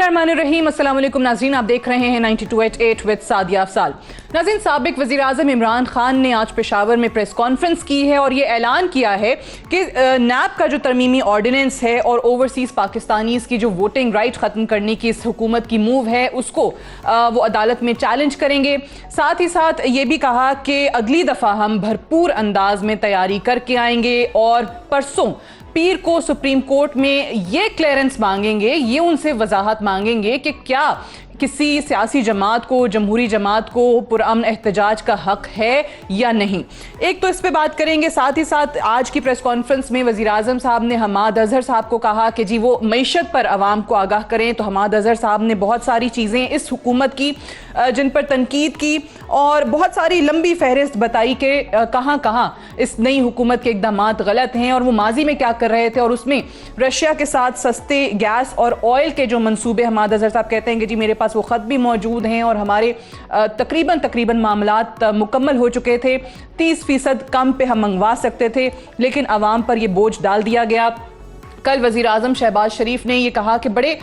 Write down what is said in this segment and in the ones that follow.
बिस्मिल्लाहिर्रहमानिर्रहीम। अस्सलाम वालेकुम नाज़रीन, आप देख रहे हैं 92.8 विद सादिया अफसाल। नाज़रीन, साबिक वज़ीर आज़म इमरान खान ने आज पेशावर में प्रेस कॉन्फ्रेंस की है और ये ऐलान किया है कि नैब का जो तरमीमी ऑर्डिनेंस है और ओवरसीज़ पाकिस्तानीज़ की जो वोटिंग राइट ख़त्म करने की इस हुकूमत की मूव है उसको वो अदालत में चैलेंज करेंगे। साथ ही साथ ये भी कहा कि अगली दफ़ा हम भरपूर अंदाज में तैयारी करके आएंगे और परसों पीर को सुप्रीम कोर्ट में ये क्लियरेंस मांगेंगे, ये उनसे वजाहत मांगेंगे कि क्या किसी सियासी जमात को, जमहूरी जमात को पुरअमन एहतजाज का हक है या नहीं। एक तो इस पे बात करेंगे। साथ ही साथ आज की प्रेस कॉन्फ्रेंस में वज़ीर आज़म साहब ने हमाद अजहर साहब को कहा कि जी वो मईशत पर आवाम को आगाह करें। तो हमाद अजहर साहब ने बहुत सारी चीज़ें इस हुकूमत की जिन पर तनकीद की और बहुत सारी लंबी फहरिस्त बताई कि कहाँ कहाँ इस नई हुकूमत के इक़दामात गलत हैं और वो माजी में क्या कर रहे थे। और उसमें रशिया के साथ सस्ते गैस और ऑयल के जो मंसूबे, हमाद अजहर साहब कहते हैं कि जी मेरे पास वो ख़त भी मौजूद हैं और हमारे तकरीबन मामलात मुकम्मल हो चुके थे। 30% कम पे हम मंगवा सकते थे, लेकिन आवाम पर ये बोझ डाल दिया गया। कल वज़ीर आज़म शहबाज शरीफ ने यह कहा कि बड़े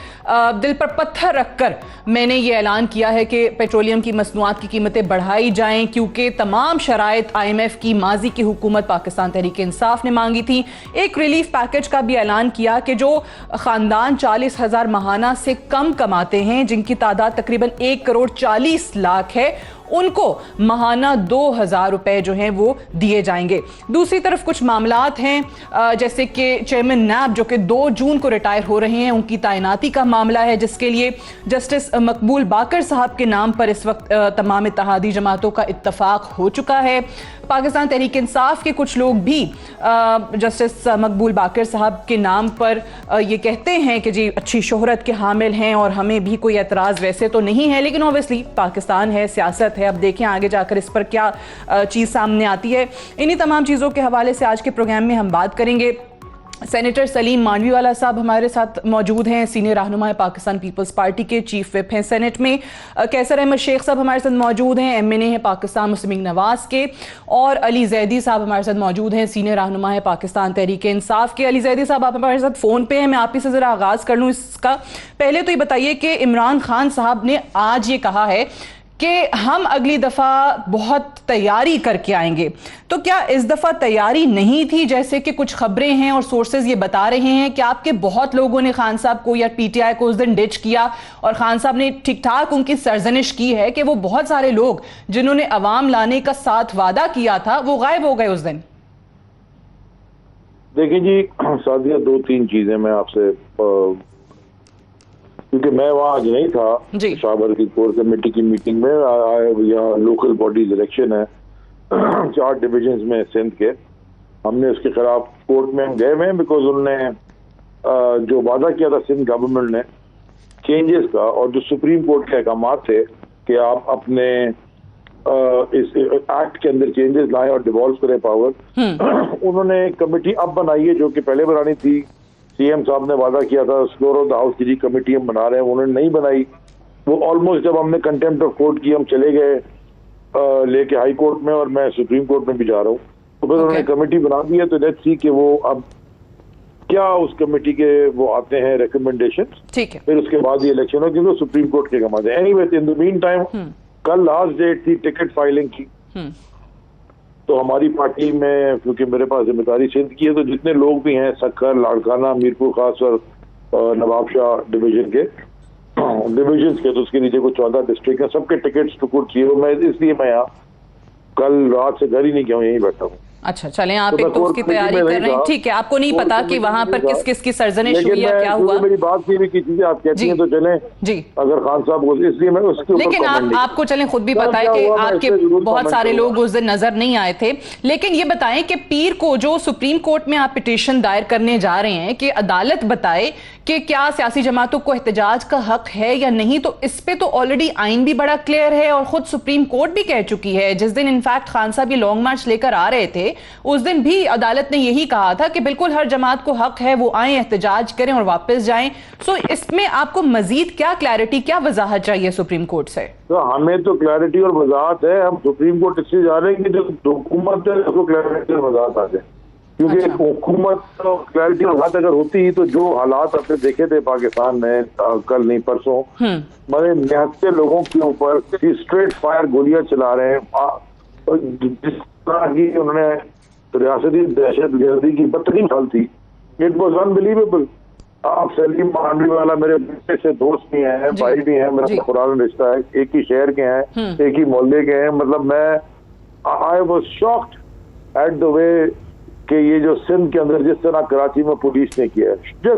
दिल पर पत्थर रखकर मैंने ये ऐलान किया है कि पेट्रोलियम की मसनूआत की कीमतें बढ़ाई जाएं, क्योंकि तमाम शराइत IMF की माजी की हुकूमत पाकिस्तान तहरीक इंसाफ ने मांगी थी। एक रिलीफ पैकेज का भी ऐलान किया कि जो ख़ानदान 40,000 माहाना से कम कमाते हैं, जिनकी तादाद तकरीबन 1,40,00,000 है, उनको माहाना 2,000 रुपए जो हैं वो दिए जाएंगे। दूसरी तरफ कुछ मामलात हैं जैसे कि चेयरमैन नैब जो कि 2 जून को रिटायर हो रहे हैं, उनकी तैनाती का मामला है, जिसके लिए जस्टिस मकबूल बाकर साहब के नाम पर इस वक्त तमाम इत्तेहादी जमातों का इत्तफाक हो चुका है। पाकिस्तान तहरीक इंसाफ के कुछ लोग भी जस्टिस मकबूल बाकर साहब के नाम पर ये कहते हैं कि जी अच्छी शोहरत के हामिल हैं और हमें भी कोई एतराज़ वैसे तो नहीं है, लेकिन ऑब्वियसली पाकिस्तान है, सियासत है। अब देखें आगे जाकर इस पर क्या चीज़ सामने आती है। इन्हीं तमाम चीज़ों के हवाले से आज के प्रोग्राम में हम बात करेंगे। सेनेटर सलीम मांडवीवाला साहब हमारे साथ मौजूद हैं, सीनियर रहनुमा पाकिस्तान पीपल्स पार्टी के, चीफ विप हैं सेनेट में। कैसर अहमद शेख साहब हमारे साथ मौजूद हैं, MNA हैं पाकिस्तान मुस्लिम लीग नवाज के। और अली जैदी साहब हमारे साथ मौजूद हैं, सीनियर रहनुमा है पाकिस्तान तहरीक इंसाफ के। अली जैदी साहब आप हमारे साथ फ़ोन पे हैं, मैं आप ही से ज़रा आगाज़ कर लूँ इसका। पहले तो ये बताइए कि इमरान खान साहब ने आज ये कहा है कि हम अगली दफ़ा बहुत तैयारी करके आएंगे, तो क्या इस दफ़ा तैयारी नहीं थी? जैसे कि कुछ खबरें हैं और सोर्सेज ये बता रहे हैं कि आपके बहुत लोगों ने खान साहब को या PTI को उस दिन डिच किया और खान साहब ने ठीक ठाक उनकी सरजनिश की है कि वो बहुत सारे लोग जिन्होंने अवाम लाने का साथ वादा किया था वो गायब हो गए उस दिन। देखिए जी सादिया, 2-3 चीजें मैं आपसे, क्योंकि मैं वहाँ आज नहीं था शाहबाद की कोर कमेटी की मीटिंग में, यहाँ लोकल बॉडीज इलेक्शन है 4 डिविजन्स में सिंध के, हमने उसके खिलाफ कोर्ट में हम गए हुए हैं बिकॉज उन्होंने जो वादा किया था सिंध गवर्नमेंट ने चेंजेस का, और जो सुप्रीम कोर्ट के अहकाम थे कि आप अपने इस एक्ट के अंदर चेंजेस लाएं और डिवॉल्व करें पावर। उन्होंने एक कमेटी अब बनाई है जो कि पहले बनानी थी। CM साहब ने वादा किया था फ्लोर ऑफ द हाउस की जी कमेटी हम बना रहे हैं, उन्होंने नहीं बनाई। वो ऑलमोस्ट जब हमने कंटेम्प्ट ऑफ कोर्ट की, हम चले गए लेके हाई कोर्ट में और मैं सुप्रीम कोर्ट में भी जा रहा हूँ, तो फिर उन्होंने कमेटी बना दी है। तो लेट्स सी कि वो अब क्या उस कमेटी के वो आते हैं रिकमेंडेशन, फिर उसके बाद ये इलेक्शन हो, क्योंकि सुप्रीम कोर्ट के कमाते हैं। Anyway, in the mean time कल लास्ट डेट थी टिकट फाइलिंग की, तो हमारी पार्टी में क्योंकि मेरे पास जिम्मेदारी सिंध की है, तो जितने लोग भी हैं सक्खर, लाड़काना, मीरपुर खास और नवाबशाह डिवीजन के तो उसके नीचे को 14 डिस्ट्रिक्ट है, सबके टिकट्स टुकुर चाहिए। मैं इसलिए मैं यहाँ कल रात से घर ही नहीं गया हूँ, यहीं बैठा हूँ। अच्छा चलें, आप एक तो उसकी तैयारी कर रहे हैं, ठीक है। आपको नहीं पता कि वहां पर किस किस की सरजनिश हुई या क्या हुआ? मेरी बात ये भी की चीजें आप कहती हैं तो चलें जी, अगर खान साहब को, इसलिए मैं उसके ऊपर, लेकिन आपको चलें खुद भी पता है कि आपके बहुत सारे लोग उस दिन नजर नहीं आए थे। लेकिन ये बताएं कि पीर को जो सुप्रीम कोर्ट में आप पिटीशन दायर करने जा रहे हैं कि अदालत बताए कि क्या सियासी जमातों को एहतजाज का हक है या नहीं, तो इस पे तो ऑलरेडी आइन भी बड़ा क्लियर है और खुद सुप्रीम कोर्ट भी कह चुकी है। जिस दिन इनफैक्ट खान साहब ये लॉन्ग मार्च लेकर आ रहे थे, उस दिन भी अदालत ने यही कहा था कि बिल्कुल हर जमात को हक है वो आए, एहतजाज करें और वापस जाएं। सो इसमें आपको मजीद क्या क्लैरिटी, क्या वजाहत चाहिए सुप्रीम कोर्ट से? तो हमें तो क्लैरिटी और वजाहत है, हम सुप्रीम कोर्ट इससे जा रहे हैं कि जो हुकूमत है उसको क्लैरिटी और वजाहत आ जाए। क्योंकि अच्छा। हुकूमत क्लैरिटी और बात अगर होती तो जो हालात आपने देखे थे पाकिस्तान में कल नहीं परसों, बड़े निहत्ते लोगों के ऊपर स्ट्रेट फायर गोलियां चला रहे हैं, जिस तरह की उन्होंने रियासती दहशत गर्दी की बदतरीन हाल थी, इट वॉज अनबिलीवेबल। आप सलीम मांडवीवाला मेरे बेटे से दोस्त भी हैं, भाई भी हैं, मेरा पुराना रिश्ता है, एक ही शहर के हैं, एक ही मोहल्ले के हैं। मतलब मैं I was shocked at the way कि ये जो सिंध के अंदर जिस तरह कराची में पुलिस ने किया है।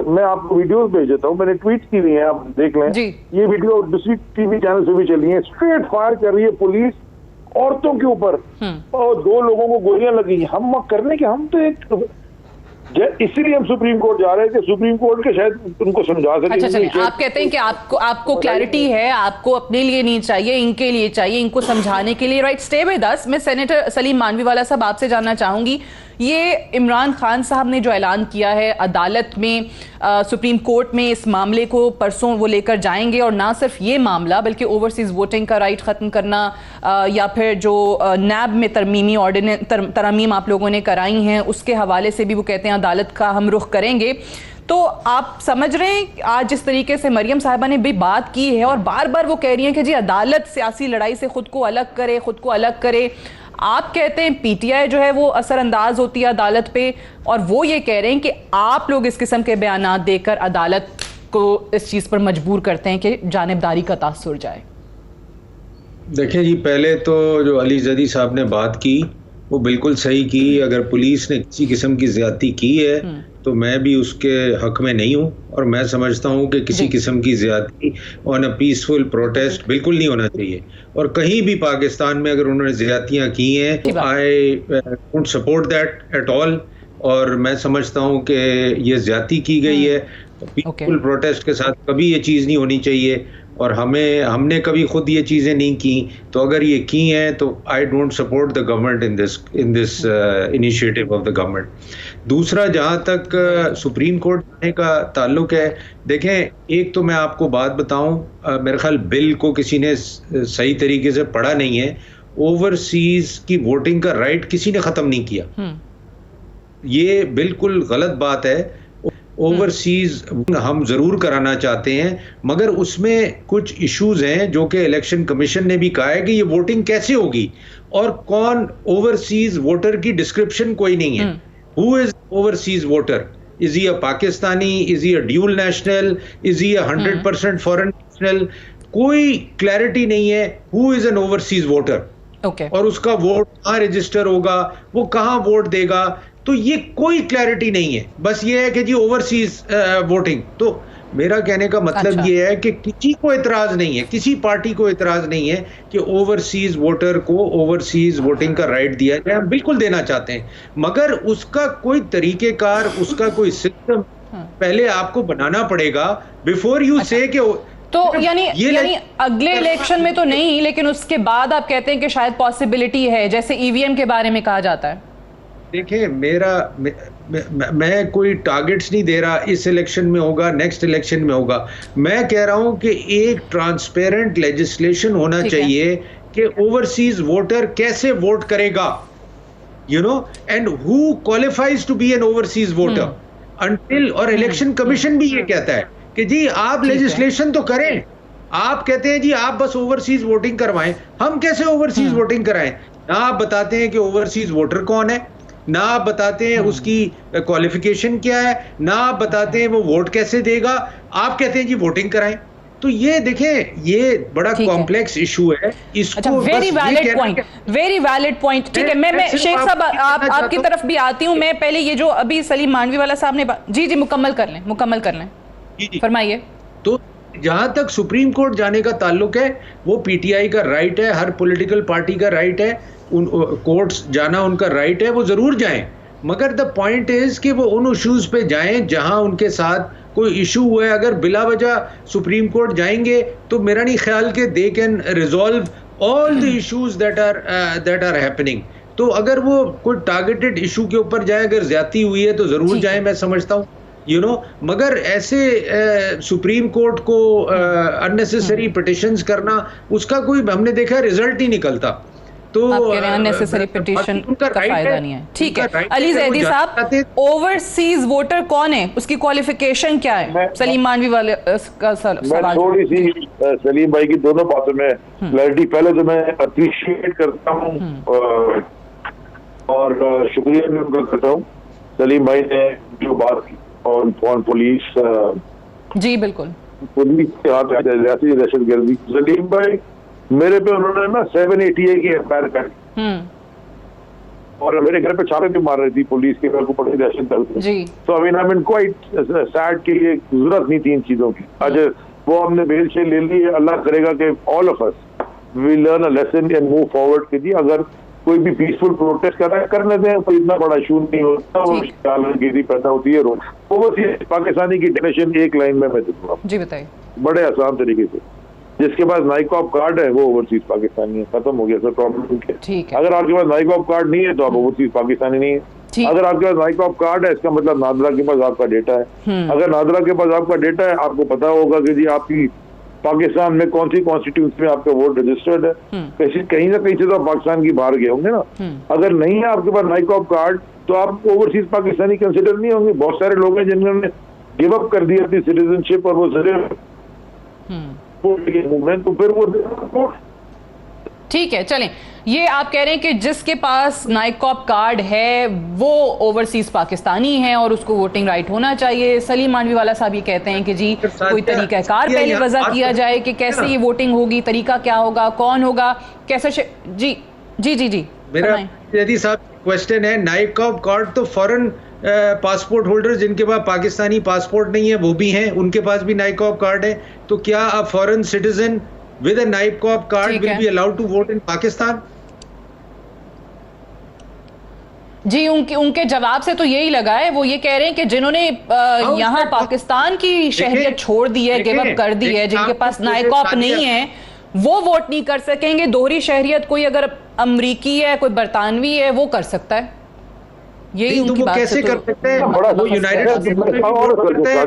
मैं आपको वीडियोस भेज देता हूँ, मैंने ट्वीट की हुई है, आप देख लें। ये वीडियो दूसरी टीवी चैनल से भी चली है। स्ट्रेट फायर कर रही है पुलिस औरतों के ऊपर और 2 लोगों को गोलियां लगी। हम करने के हम तो एक, इसीलिए हम सुप्रीम कोर्ट जा रहे हैं कि सुप्रीम कोर्ट के शायद उनको समझा सके। अच्छा चलिए, आप कहते हैं कि आपको क्लैरिटी है, आपको अपने लिए नहीं चाहिए, इनके लिए चाहिए, इनको समझाने के लिए। Right, stay with us. मैं सेनेटर सलीम मांडवीवाला साहब आपसे जानना चाहूंगी, ये इमरान खान साहब ने जो ऐलान किया है अदालत में, सुप्रीम कोर्ट में इस मामले को परसों वो लेकर जाएंगे, और ना सिर्फ ये मामला बल्कि ओवरसीज वोटिंग का राइट ख़त्म करना, या फिर जो नैब में तरमीम आप लोगों ने कराई हैं उसके हवाले से भी वो कहते हैं अदालत का हम रुख करेंगे। तो आप समझ रहे हैं आज जिस तरीके से मरियम साहिबा ने भी बात की है और बार बार वो कह रही हैं कि जी अदालत सियासी लड़ाई से खुद को अलग करे, खुद को अलग करे। आप कहते हैं पीटीआई जो है वो असरअंदाज होती है अदालत पे, और वो ये कह रहे हैं कि आप लोग इस किस्म के बयानात देकर अदालत को इस चीज़ पर मजबूर करते हैं कि जानिबदारी का तासुर जाए। देखिए जी, पहले तो जो अली जदी साहब ने बात की वो बिल्कुल सही की। अगर पुलिस ने किसी किस्म की ज्यादती की है तो मैं भी उसके हक में नहीं हूँ, और मैं समझता हूँ कि किसी किस्म की ज्यादती ऑन अ पीसफुल प्रोटेस्ट बिल्कुल नहीं होना चाहिए। और कहीं भी पाकिस्तान में अगर उन्होंने ज्यादतियाँ की हैं, I don't support that at all. और मैं समझता हूँ कि ये ज्यादती की गई है, तो पीसफुल प्रोटेस्ट के साथ कभी ये चीज़ नहीं होनी चाहिए, और हमने कभी खुद ये चीज़ें नहीं की। तो अगर ये की हैं तो I don't support the government in this initiative of the government. दूसरा, जहाँ तक सुप्रीम कोर्ट जाने का ताल्लुक है, देखें, एक तो मैं आपको बात बताऊं, मेरे ख्याल बिल को किसी ने सही तरीके से पढ़ा नहीं है। ओवरसीज की वोटिंग का राइट किसी ने ख़त्म नहीं किया, ये बिल्कुल गलत बात है। ओवरसीज हम जरूर कराना चाहते हैं, मगर उसमें कुछ इश्यूज हैं जो कि इलेक्शन कमीशन ने भी कहा है कि ये वोटिंग कैसे होगी, और कौन ओवरसीज वोटर की डिस्क्रिप्शन कोई नहीं है। Who is overseas voter? Is he a Pakistani? Is he a dual national? Is he a 100% foreign national? कोई क्लैरिटी नहीं है who is an overseas voter. और उसका वोट कहाँ रजिस्टर होगा, वो कहाँ वोट देगा, तो ये कोई क्लैरिटी नहीं है। बस ये है कि जी ओवरसीज वोटिंग। तो मेरा कहने का मतलब ये है कि किसी को इतराज नहीं है, किसी पार्टी को इतराज नहीं है कि ओवरसीज वोटर को ओवरसीज वोटिंग का राइट दिया जाए। हम बिल्कुल देना चाहते हैं, मगर उसका कोई तरीकेकार, उसका कोई सिस्टम पहले आपको बनाना पड़ेगा बिफोर यू से कि तो यानी अगले इलेक्शन में तो नहीं, लेकिन उसके बाद आप कहते हैं कि शायद पॉसिबिलिटी है, जैसे ईवीएम के बारे में कहा जाता है। देखिए, मैं कोई टारगेट्स नहीं दे रहा, इस इलेक्शन में होगा, नेक्स्ट इलेक्शन में होगा। मैं कह रहा हूं कि एक ट्रांसपेरेंट लेजिस्लेशन होना चाहिए कि ओवरसीज वोटर कैसे वोट करेगा, you know, and who qualifies to be an overseas voter until. और इलेक्शन कमीशन भी ये कहता है कि जी आप लेजिस्लेशन तो करें। आप कहते हैं जी आप बस ओवरसीज वोटिंग करवाएं, हम कैसे ओवरसीज वोटिंग कराएं? ना आप बताते हैं कि ओवरसीज वोटर कौन है, ना आप बताते हैं उसकी क्वालिफिकेशन क्या है, ना आप बताते हैं वो वोट कैसे देगा, आप कहते हैं जी वोटिंग कराएं। तो ये देखें, ये बड़ा कॉम्प्लेक्स इशू है। इसको very valid point, very valid point. ठीक है, मैं शेख साहब आपकी तरफ भी आती हूँ। मैं पहले ये जो अभी सलीम मांडवीवाला साहब ने जी मुकम्मल कर लें, फरमाइए। तो जहां तक सुप्रीम कोर्ट जाने का ताल्लुक है, वो पीटीआई का राइट है, हर पॉलिटिकल पार्टी का राइट है, उन कोर्ट्स जाना उनका राइट है, वो जरूर जाएं। मगर द पॉइंट इज कि वो उन इश्यूज पे जाएं जहां उनके साथ कोई इशू हुआ है। अगर बिला वजह सुप्रीम कोर्ट जाएंगे तो मेरा नहीं ख्याल कि they can resolve all the issues that are happening. तो अगर वो कोई टारगेटेड इशू के ऊपर जाए, अगर ज्यादती हुई है तो जरूर जाए, मैं समझता हूँ, यू नो। मगर ऐसे सुप्रीम कोर्ट को अननेसेसरी पिटिशंस करना, उसका कोई हमने देखा रिजल्ट नहीं निकलता। तो आप कह रहे हैं अननेसेसरी पिटीशन का फायदा नहीं है। ठीक है, अली जैदी साहब, ओवरसीज वोटर कौन है, उसकी क्वालिफिकेशन क्या है? सलीम मानवी वाले का सवाल। थोड़ी सी सलीम भाई की दोनों बातों में क्लैरिटी, पहले तो मैं अप्रिशिएट करता हूँ और शुक्रिया भी उनका करता हूँ सलीम भाई ने जो बात की और पुलिस, जी बिल्कुल, पुलिस के हाथ दहशतगर्दी। सलीम भाई मेरे पे उन्होंने ना 780A की एफआईआर कर और मेरे घर पे छापे भी मार रही थी पुलिस के, मेरे को पड़ी दहशतगर्दी। तो आई मीन क्वाइट सैड के लिए जरूरत नहीं थी इन चीजों की। आज वो हमने बेल शेल ले ली है, अल्लाह करेगा कि all of us we learn a lesson and move forward कीजिए। अगर कोई भी पीसफुल प्रोटेस्ट कर रहा है करने दें, कोई इतना बड़ा इशू नहीं होता, वो पैदा होती है रोज। वो पाकिस्तानी की डेफिनेशन एक लाइन में मैं दूंगा, जी बताइए, बड़े आसान तरीके से। जिसके पास नाइकॉप कार्ड है वो ओवरसीज पाकिस्तानी है, खत्म हो गया सर प्रॉब्लम। अगर आपके पास नाइकॉप कार्ड नहीं है तो आप ओवरसीज पाकिस्तानी नहीं है। अगर आपके पास नाइकॉप कार्ड है इसका मतलब नादरा के पास आपका डेटा है। अगर नादरा के पास आपका डेटा है, आपको पता होगा कि जी आपकी पाकिस्तान में कौन सी कॉन्स्टिट्यूंसी में आपका वोट रजिस्टर्ड है, कहीं ना कहीं से तो पाकिस्तान की बाहर गए होंगे ना। अगर नहीं है आपके पास नाइकॉप कार्ड तो आप ओवरसीज पाकिस्तानी कंसिडर नहीं होंगे। बहुत सारे लोग हैं जिन्होंने गिव अप कर दिया अपनी सिटीजनशिप और वो सिर्फ तो फिर वो ठीक है। चलें, ये आप कह रहे हैं कि जिसके पास नाइकॉप कार्ड है वो ओवरसीज पाकिस्तानी है और उसको वोटिंग राइट होना चाहिए। सलीम मानवी वाला साहब ये कहते हैं कि जी कोई तरीकाकार पहले वजह किया जाए कि कैसे ये वोटिंग होगी, तरीका क्या होगा, कौन होगा, कैसे जी जी जी जी मेरा यदि साहब क्वेश्चन है, नाइकॉप कार्ड तो फॉरेन पासपोर्ट होल्डर जिनके पास पाकिस्तानी पासपोर्ट नहीं है वो भी हैं, उनके पास भी नाइकॉप कार्ड है। तो क्या a foreign citizen with a NICOP card will be allowed to vote in Pakistan? जी उनके जवाब से तो यही लगा है, वो ये कह रहे हैं कि जिन्होंने यहाँ पाकिस्तान की शहरियत छोड़ दी है, गिव अप कर दी है, जिनके पास नाइकॉप नहीं है वो वोट नहीं कर सकेंगे। दोहरी शहरियत कोई अगर अमरीकी है, कोई बरतानवी है, वो कर सकता है। यही उनकी बात कैसे कर सकते हैं? वो यूनाइटेड स्टेट्स में भी वोट करते हैं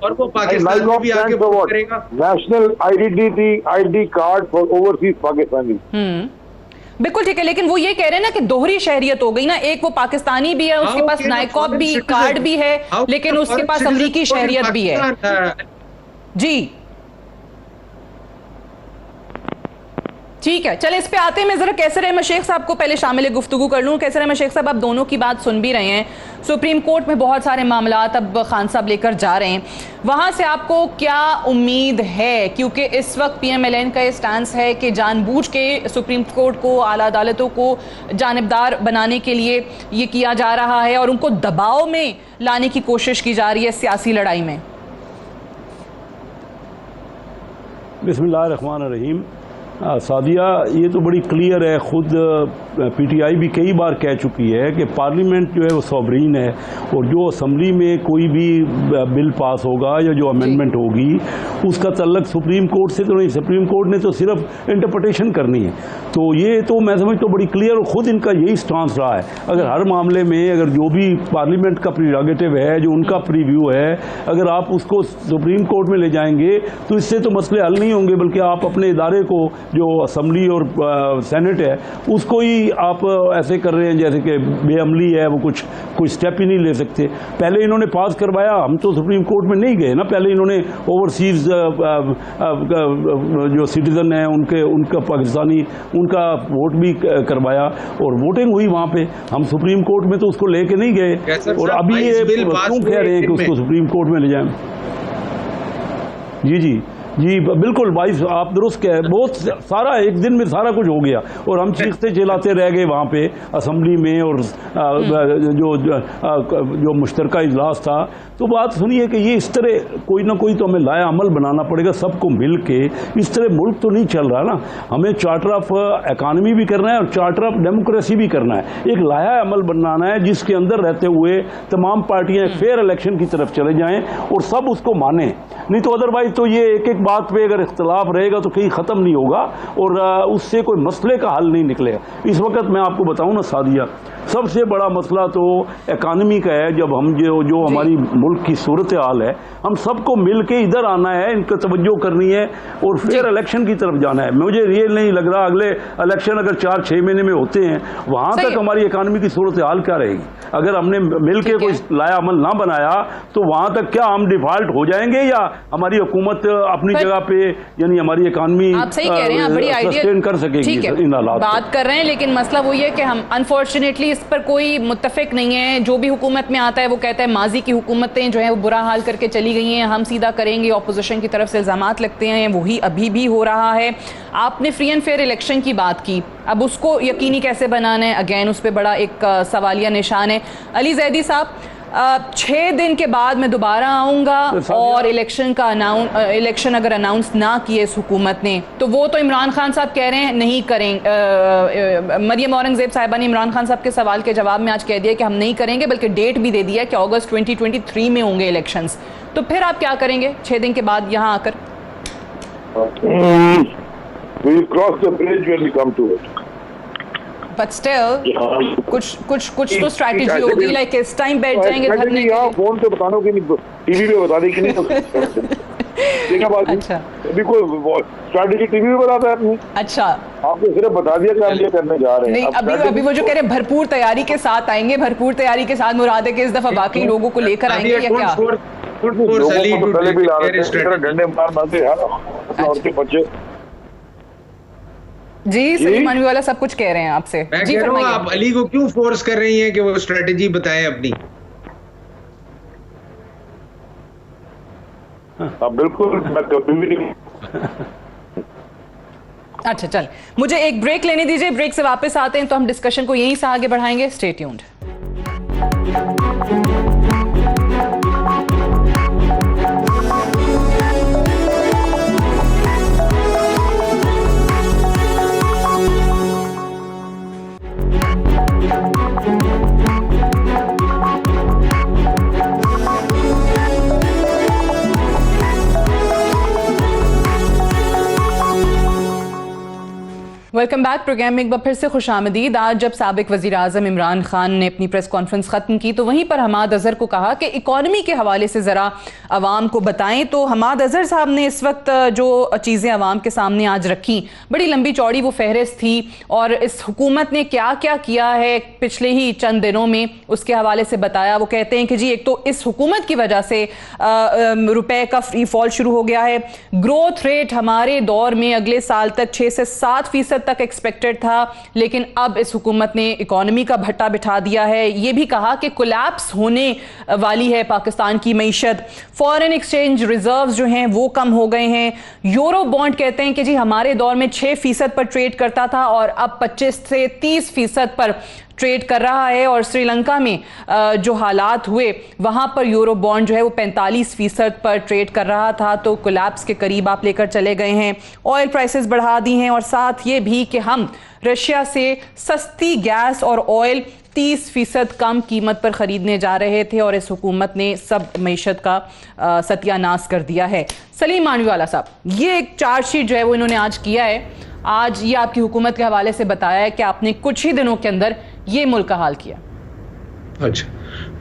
और वो पाकिस्तान में भी आके वोट करेगा। National ID card for overseas Pakistani. बिल्कुल ठीक है, लेकिन वो ये कह रहे हैं ना कि दोहरी शहरियत हो गई ना, एक वो पाकिस्तानी भी है, उसके पास नाइकॉप भी कार्ड भी है, लेकिन उसके पास अमरीकी शहरियत भी है। जी ठीक है, चले इस पे आते हैं। मैं जरा कैसर अहमद शेख साहब को पहले शामिल गुफ्तगू कर लूँ। कैसर अहमद शेख साहब, आप दोनों की बात सुन भी रहे हैं, सुप्रीम कोर्ट में बहुत सारे मामलात अब खान साहब लेकर जा रहे हैं, वहाँ से आपको क्या उम्मीद है? क्योंकि इस वक्त PMLN का ये स्टांस है कि जानबूझ के सुप्रीम कोर्ट को, आला अदालतों को जानिबदार बनाने के लिए ये किया जा रहा है और उनको दबाव में लाने की कोशिश की जा रही है सियासी लड़ाई में। बिस्मिल्लाहिर्रहमानिर्रहीम। सादिया, ये तो बड़ी क्लियर है, खुद PTI भी कई बार कह चुकी है कि पार्लियामेंट जो है वो सॉवरीन है और जो असम्बली में कोई भी बिल पास होगा या जो अमेंडमेंट होगी उसका तल्लक सुप्रीम कोर्ट से तो नहीं, सुप्रीम कोर्ट ने तो सिर्फ इंटरप्रिटेशन करनी है। तो ये तो मैं समझता हूँ बड़ी क्लियर, और खुद इनका यही स्टांस रहा है। अगर हर मामले में अगर जो भी पार्लियामेंट का प्रीरोगेटिव है, जो उनका प्रीव्यू है, अगर आप उसको सुप्रीम कोर्ट में ले जाएंगे तो इससे तो मसले हल नहीं होंगे, बल्कि आप अपने इदारे को, जो असम्बली और सेनेट है, उसको ही आप ऐसे कर रहे हैं जैसे कि बेअमली है, वो कोई स्टेप ही नहीं ले सकते। पहले इन्होंने पास करवाया, हम तो सुप्रीम कोर्ट में नहीं गए ना, पहले इन्होंने ओवरसीज जो सिटीजन है उनका पाकिस्तानी उनका वोट भी करवाया और वोटिंग हुई वहाँ पे। हम सुप्रीम कोर्ट में तो उसको लेके नहीं गए, और अभी ये क्यों कह रहे हैं कि उसको सुप्रीम कोर्ट में ले जाएं? जी बिल्कुल भाई, आप दुरुस्त कह, बहुत सारा एक दिन में सारा कुछ हो गया और हम चीखते चिल्लाते रह गए वहाँ पे असेंबली में, और जो मुश्तरका इजलास था। तो बात सुनिए कि ये इस तरह कोई ना कोई तो हमें लाया अमल बनाना पड़ेगा सबको मिल के। इस तरह मुल्क तो नहीं चल रहा ना, हमें चार्टर ऑफ इकानमी भी करना है और चार्टर ऑफ डेमोक्रेसी भी करना है। एक लाया अमल बनाना है जिसके अंदर रहते हुए तमाम पार्टियां फेयर इलेक्शन की तरफ चले जाएं और सब उसको माने, नहीं तो अदरवाइज तो ये एक एक बात पे अगर इख्तलाफ रहेगा तो कहीं ख़त्म नहीं होगा और उससे कोई मसले का हल नहीं निकलेगा। इस वक्त मैं आपको बताऊं ना सादिया, सबसे बड़ा मसला तो इकानमी का है। जब हम जो हमारी मुल्क की सूरत हाल है, हम सबको मिल के इधर आना है, इनको तवज्जो करनी है और फिर इलेक्शन की तरफ जाना है। मुझे रियल नहीं लग रहा अगले इलेक्शन अगर 4-6 महीने में होते हैं, वहां तक हमारी इकानमी की सूरत हाल क्या रहेगी? अगर हमने मिल के कोई लाया अमल ना बनाया तो वहां तक क्या हम डिफॉल्ट हो जाएंगे या हमारी हुकूमत अपनी जगह पे, यानी हमारी इकानमी आप सही कह रहे हैं, बड़ी सस्टेन कर सकेगी इन हालात बात कर रहे हैं। लेकिन मसला वही है कि हम अनफॉर्चुनेटली इस पर कोई मुत्तफिक नहीं है। जो भी हुकूमत में आता है वो कहता है माजी की हुकूमतें जो है वो बुरा हाल करके चली गई हैं, हम सीधा करेंगे। ऑपोजिशन की तरफ से इल्जामात लगते हैं, वही अभी भी हो रहा है। आपने फ्री एंड फेयर इलेक्शन की बात की, अब उसको यकीनी कैसे बनाना है, अगेन उस पर बड़ा एक सवालिया निशान है। अली जैदी साहब, 6 दिन के बाद मैं दोबारा आऊंगा और इलेक्शन अगर अनाउंस ना किए इस हुकूमत ने तो वो तो इमरान खान साहब कह रहे हैं नहीं करेंगे। मरियम औरंगजेब साहिबा ने इमरान खान साहब के सवाल के जवाब में आज कह दिया कि हम नहीं करेंगे, बल्कि डेट भी दे दिया कि अगस्त 2023 में होंगे इलेक्शंस। तो फिर आप क्या करेंगे 6 दिन के बाद यहाँ आकर? We'll cross the bridge when we come to it. But still, कुछ तो स्ट्रैटेजी होगी, लाइक इस टाइम बैठ जाएंगे धरने के लिए। फोन पे बताना कि नहीं, टीवी पे बता दे कि नहीं। देखा बात? अच्छा, अभी कोई स्ट्रैटेजी टीवी पे बताता है अपनी? अच्छा, आपको सिर्फ बता दिया कि हम ये करने जा रहे हैं। नहीं, अभी वो जो कह रहे हैं भरपूर तैयारी के साथ आएंगे, भरपूर तैयारी के साथ मुराद है कि इस दफा बाकी लोगों को लेकर आएंगे या क्या? पहले भी ला रहे थे, डंडे मारते हैं बच्चे। जी सलीम मानवी वाला सब कुछ कह रहे हैं आपसे। मैं कह रहा हूं, आप अली को क्यों फोर्स कर रही हैं कि वो स्ट्रेटेजी बताएं अपनी? बिल्कुल, मैं कभी भी नहीं। अच्छा चल, मुझे एक ब्रेक लेने दीजिए, ब्रेक से वापस आते हैं तो हम डिस्कशन को यहीं से आगे बढ़ाएंगे। Stay tuned. Welcome back. Program में एक बार फिर से खुश आमदीद। आज जब साबिक वज़ीर आज़म इमरान खान ने अपनी प्रेस कॉन्फ्रेंस ख़त्म की तो वहीं पर हमाद अज़हर को कहा कि इकॉनमी के हवाले से ज़रा आवाम को बताएं। तो हमाद अज़हर साहब ने इस वक्त जो चीज़ें आवाम के सामने आज रखी, बड़ी लंबी चौड़ी वो फहरिस्त थी और इस हुकूमत ने क्या क्या किया है पिछले ही चंद दिनों में उसके हवाले से बताया। वो कहते हैं कि जी एक तो इस हुकूमत की वजह से रुपए का फ्री फॉल शुरू हो गया है। ग्रोथ रेट हमारे दौर में अगले साल तक 6 से 7% तक एक्सपेक्टेड था, लेकिन अब इस हुकूमत ने इकोनॉमी का भट्टा बिठा दिया है। ये भी कहा कि कोलैप्स होने वाली है पाकिस्तान की मईशत। फॉरेन एक्सचेंज रिजर्व्स जो हैं वो कम हो गए हैं। यूरो बॉन्ड कहते हैं कि जी हमारे दौर में 6% पर ट्रेड करता था और अब 25 से 30% पर ट्रेड कर रहा है। और श्रीलंका में जो हालात हुए वहाँ पर यूरो बॉन्ड जो है वो 45% पर ट्रेड कर रहा था। तो कोलैप्स के करीब आप लेकर चले गए हैं। ऑयल प्राइसेस बढ़ा दी हैं और साथ ये भी कि हम रशिया से सस्ती गैस और ऑयल 30% कम कीमत पर ख़रीदने जा रहे थे और इस हुकूमत ने सब मईशत का सत्यानाश कर दिया है। सलीम मानवीवाला साहब, ये एक चार्जशीट जो है वो इन्होंने आज किया है। आज ये आपकी हुकूमत के हवाले से बताया है कि आपने कुछ ही दिनों के अंदर ये मुल्क का हाल किया। अच्छा,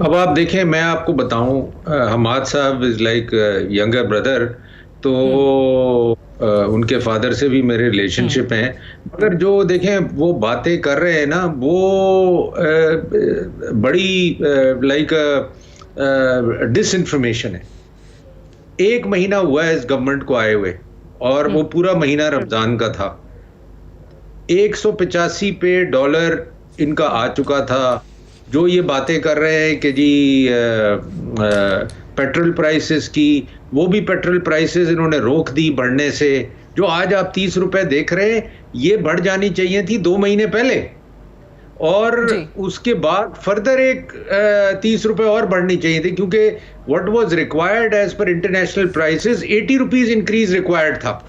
अब आप देखें, मैं आपको बताऊं, हमाद साहब इज लाइक यंगर ब्रदर, तो उनके फादर से भी मेरे रिलेशनशिप हैं। मगर जो देखें वो बातें कर रहे हैं ना, वो बड़ी लाइक डिसइंफॉर्मेशन है। 1 महीना हुआ है इस गवर्नमेंट को आए हुए और वो पूरा महीना रमजान का था। 185 पे डॉलर इनका आ चुका था। जो ये बातें कर रहे हैं कि जी पेट्रोल प्राइसेस की, वो भी पेट्रोल प्राइसेस इन्होंने रोक दी बढ़ने से। जो आज आप 30 रुपए देख रहे हैं, ये बढ़ जानी चाहिए थी 2 महीने पहले, और उसके बाद फर्दर एक 30 रुपए और बढ़नी चाहिए थी, क्योंकि what was required as per international prices 80 rupees increase required था।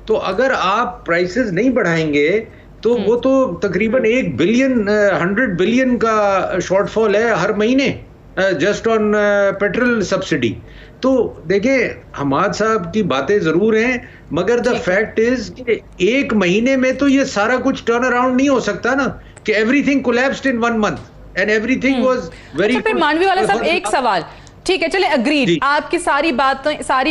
तो अगर आप प्राइसेस नहीं बढ़ाएंगे तो वो तो तकरीबन 100 बिलियन का शॉर्टफॉल है हर महीने जस्ट ऑन पेट्रोल सब्सिडी। तो देखिए, हमाद साहब की बातें जरूर हैं, मगर द फैक्ट इज कि 1 महीने में तो ये सारा कुछ टर्न अराउंड नहीं हो सकता ना, कि everything collapsed in 1 month and everything was very. फिर मानवीवाला साहब, एक सवाल, ठीक है, चले अग्रीड, आपकी सारी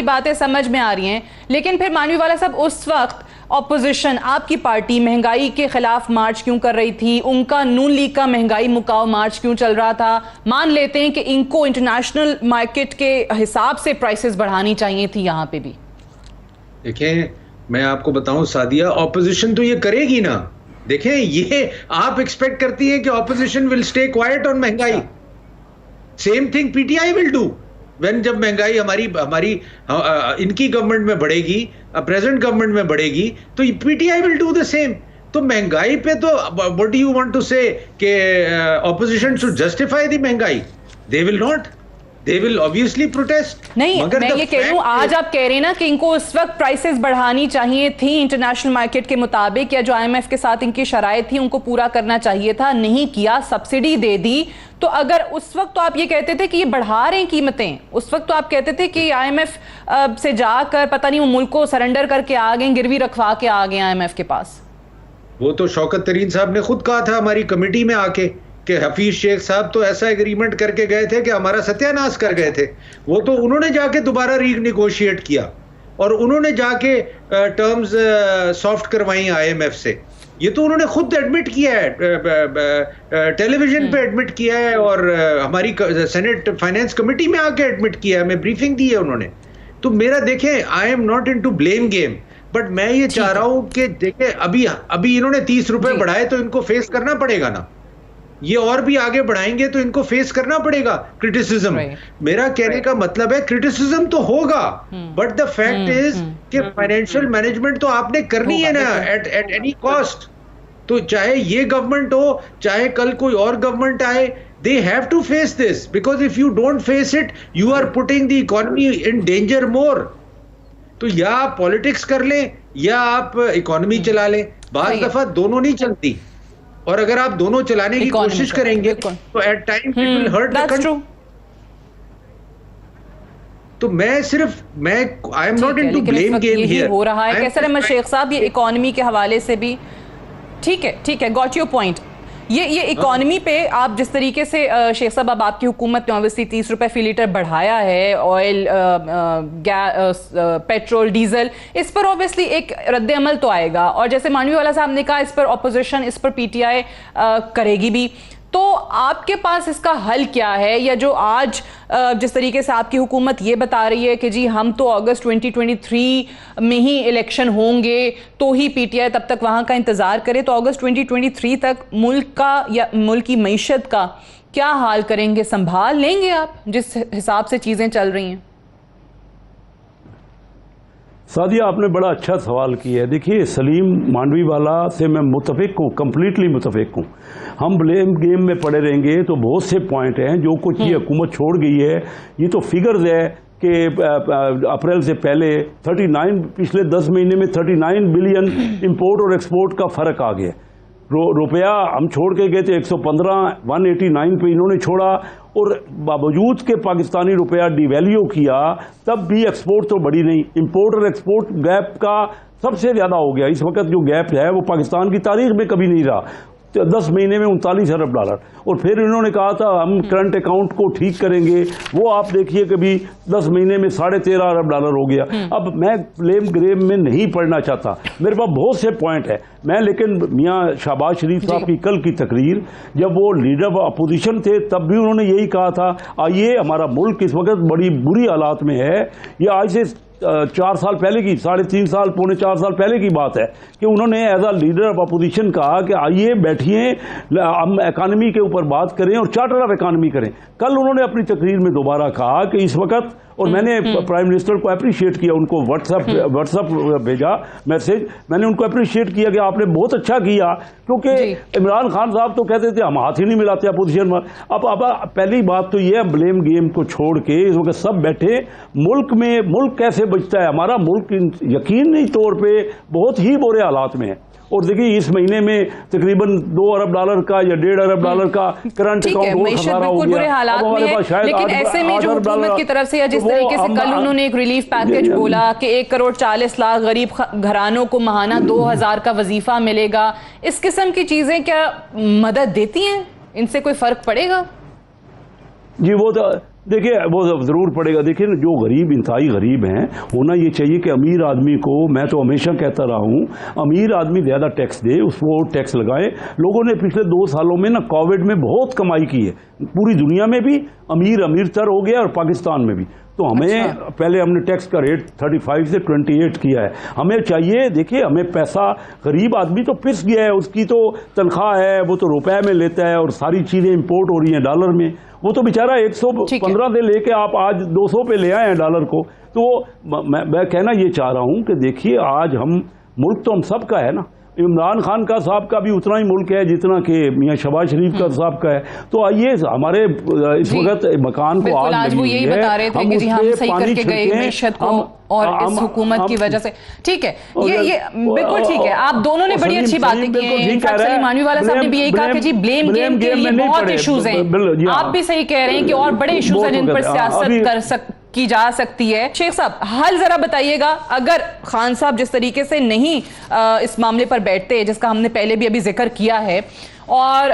बातें समझ में आ रही हैं, लेकिन फिर मानवीवाला साहब उस वक्त ऑपोजिशन आपकी पार्टी महंगाई के खिलाफ मार्च क्यों कर रही थी? उनका नून लीग का महंगाई मुकाओ मार्च क्यों चल रहा था? मान लेते हैं कि इनको इंटरनेशनल मार्केट के हिसाब से प्राइसेस बढ़ानी चाहिए थी यहाँ पे भी। देखें, मैं आपको बताऊं सादिया, ऑपोजिशन तो ये करेगी ना। देखें, ये आप एक्सपेक्ट करती हैं कि opposition will stay quiet on महंगाई। Same thing PTI will do when, जब महंगाई हमारी इनकी गवर्नमेंट में बढ़ेगी, प्रेजेंट गवर्नमेंट में बढ़ेगी, तो PTI will do the same. तो महंगाई पे तो what do you want to say कि ऑपोजिशन शुड जस्टिफाई द महंगाई? They will not, they will obviously protest। नहीं, मैं ये कह रही हूँ, आज आप कह रहे हैं ना कि इनको उस वक्त प्राइसेस बढ़ानी चाहिए थी इंटरनेशनल मार्केट के मुताबिक, या जो आईएमएफ के साथ इनकी शराइत थी उनको पूरा करना चाहिए था, नहीं किया, सब्सिडी दे दी। तो अगर उस वक्त तो आप ये कहते थे कि ये बढ़ा रहे हैं कीमतें, उस वक्त तो आप कहते थे कि आईएमएफ से जाकर पता नहीं वो मुल्क को सरेंडर करके आ गए, गिरवी रखवा के आ गए आईएमएफ के पास। वो तो शौकत तरीन साहब ने खुद कहा था हमारी कमेटी में आके कि हफीज शेख साहब तो ऐसा एग्रीमेंट करके गए थे कि हमारा सत्यानाश कर गए थे। वो तो उन्होंने जाके दोबारा रीनेगोशिएट किया और उन्होंने जाके टर्म्स सॉफ्ट करवाई आईएमएफ से। ये तो उन्होंने खुद एडमिट किया है, टेलीविजन पे एडमिट किया है, और हमारी सेनेट फाइनेंस कमेटी में आके एडमिट किया है, हमें ब्रीफिंग दी है उन्होंने। तो मेरा देखें, आई am not into blame game, but मैं ये चाह रहा हूं कि देखें, अभी इन्होंने 30 रुपए बढ़ाए तो इनको फेस करना पड़ेगा ना। ये और भी आगे बढ़ाएंगे तो इनको फेस करना पड़ेगा क्रिटिसिज्म। मेरा कहने का मतलब है क्रिटिसिज्म तो होगा, बट द फैक्ट इज कि फाइनेंशियल मैनेजमेंट तो आपने करनी है ना एट एनी कॉस्ट। तो चाहे ये गवर्नमेंट हो, चाहे कल कोई और गवर्नमेंट आए, they have to face this, because if you don't face it, you are putting the economy in danger more। तो या आप पॉलिटिक्स कर लें या आप इकोनॉमी चला लें, बाज़ दफा दोनों नहीं चलती, और अगर आप दोनों चलाने की कोशिश करेंगे तो at times it will hurt the country. तो मैं I am not into blame game here. हो रहा है कैसर अहमद शेख साहब, ये इकोनॉमी के हवाले से भी ठीक है, गॉट योर पॉइंट। ये इकोनॉमी पे आप जिस तरीके से शेख साहब, अब आपकी हुकूमत ने ऑब्वियसली 30 रुपए फी लीटर बढ़ाया है, ऑयल, पेट्रोल, डीजल, इस पर ऑब्वियसली एक रद्द अमल तो आएगा, और जैसे मानवीवाला साहब ने कहा, इस पर ऑपोजिशन, इस पर पीटीआई करेगी भी। तो आपके पास इसका हल क्या है? या जो आज जिस तरीके से आपकी हुकूमत ये बता रही है कि जी हम तो अगस्त 2023 में ही इलेक्शन होंगे, तो ही पीटीआई तब तक वहाँ का इंतज़ार करे, तो अगस्त 2023 तक मुल्क का या मुल्क की मईशत का क्या हाल करेंगे? संभाल लेंगे आप जिस हिसाब से चीज़ें चल रही हैं? सादिया, आपने बड़ा अच्छा सवाल किया है। देखिए, सलीम मांडवीवाला से मैं मुतफिक हूँ, कम्प्लीटली मुतफिक हूँ। हम ब्लेम गेम में पड़े रहेंगे तो बहुत से पॉइंट हैं जो कुछ ये हुकूमत छोड़ गई है। ये तो फिगर्स है कि अप्रैल से पहले 39, पिछले 10 महीने में 39 बिलियन इंपोर्ट और एक्सपोर्ट का फ़र्क आ गया। रुपया हम छोड़ के गए थे 189 पे इन्होंने छोड़ा, और बावजूद के पाकिस्तानी रुपया डिवैल्यू किया, तब भी एक्सपोर्ट तो बढ़ी नहीं। इंपोर्ट और एक्सपोर्ट गैप का सबसे ज़्यादा हो गया। इस वक्त जो गैप है वो पाकिस्तान की तारीख में कभी नहीं रहा। 10 महीने में 39 अरब डॉलर। और फिर इन्होंने कहा था हम करंट अकाउंट को ठीक करेंगे, वो आप देखिए कभी 10 महीने में 13.5 अरब डॉलर हो गया। अब मैं ब्लेम गेम में नहीं पढ़ना चाहता, मेरे पास बहुत से पॉइंट है मैं, लेकिन मियाँ शहबाज शरीफ साहब की कल की तकरीर, जब वो लीडर ऑफ अपोजिशन थे तब भी उन्होंने यही कहा था, आइए हमारा मुल्क इस वक्त बड़ी बुरी हालात में है। ये आज से 4 साल पहले की, 3.5 साल, पौने 4 साल पहले की बात है कि उन्होंने as a leader of opposition कहा कि आइए बैठिए, हम इकानमी के ऊपर बात करें और चार्टर ऑफ इकानमी करें। कल उन्होंने अपनी तकरीर में दोबारा कहा कि इस वक्त, और मैंने प्राइम मिनिस्टर को अप्रिशिएट किया, उनको व्हाट्सएप भेजा मैसेज, मैंने उनको अप्रिशिएट किया कि आपने बहुत अच्छा किया, क्योंकि इमरान खान साहब तो कहते थे हम हाथ ही नहीं मिलाते अपोजिशन में। अब पहली बात तो यह ब्लेम गेम को छोड़ के इस वक्त सब बैठे, मुल्क कैसे बचता है हमारा मुल्क यकीनी तौर पे बहुत ही बुरे हालात में है। और देखिए इस महीने में तकरीबन 2 अरब डॉलर का या 1.5 अरब डॉलर का करंट अकाउंट बुरे हालात में है। लेकिन ऐसे में जो हुकूमत की तरफ से, या जिस तरीके से कल उन्होंने एक रिलीफ पैकेज बोला कि 1 करोड़ 40 लाख गरीब घरानों को माहाना 2000 का वजीफा मिलेगा, इस किस्म की चीजें क्या मदद देती हैं? इनसे कोई फर्क पड़ेगा? जी, वो देखिए वो ज़रूर पड़ेगा। देखिए जो गरीब इंतहाई गरीब हैं, होना ये चाहिए कि अमीर आदमी को, मैं तो हमेशा कहता रहा हूँ, अमीर आदमी ज़्यादा टैक्स दे, उसको टैक्स लगाए। लोगों ने पिछले 2 सालों में ना कोविड में बहुत कमाई की है, पूरी दुनिया में भी अमीर तर हो गया और पाकिस्तान में भी। तो हमें पहले हमने टैक्स का रेट 35 से 28 किया है। हमें चाहिए, देखिए हमें पैसा, गरीब आदमी तो पिस गया है, उसकी तो तनख्वाह है, वो तो रुपए में लेता है और सारी चीज़ें इंपोर्ट हो रही हैं डॉलर में। वो तो बेचारा 115 से लेके आप आज 200 पे ले आए हैं डॉलर को। तो मैं कहना ये चाह रहा हूँ कि देखिए आज हम, मुल्क तो हम सब का है ना, इमरान खान का साहब का भी उतना ही मुल्क है जितना कि मियां शहबाज शरीफ का साहब का है। तो आइए हमारे इस वक्त मकान को आज वो यही बता रहे थे कि जी हम सही करके गए मैशत को और इस हुकूमत की वजह से। ठीक है, ये बिल्कुल ठीक है, आप दोनों ने बड़ी अच्छी बातें की हैं। इनफैक्ट सलीम मानवीवाला साहब ने भी यही कहा कि जी ब्लेम गेम के लिए बहुत इश्यूज हैं। आप भी सही कह रहे हैं कि और बड़े इश्यूज हैं जिन पर सियासत की जा सकती है। शेख साहब, हल जरा बताइएगा, अगर खान साहब जिस तरीके से नहीं इस मामले पर बैठते, जिसका हमने पहले भी अभी जिक्र किया है, और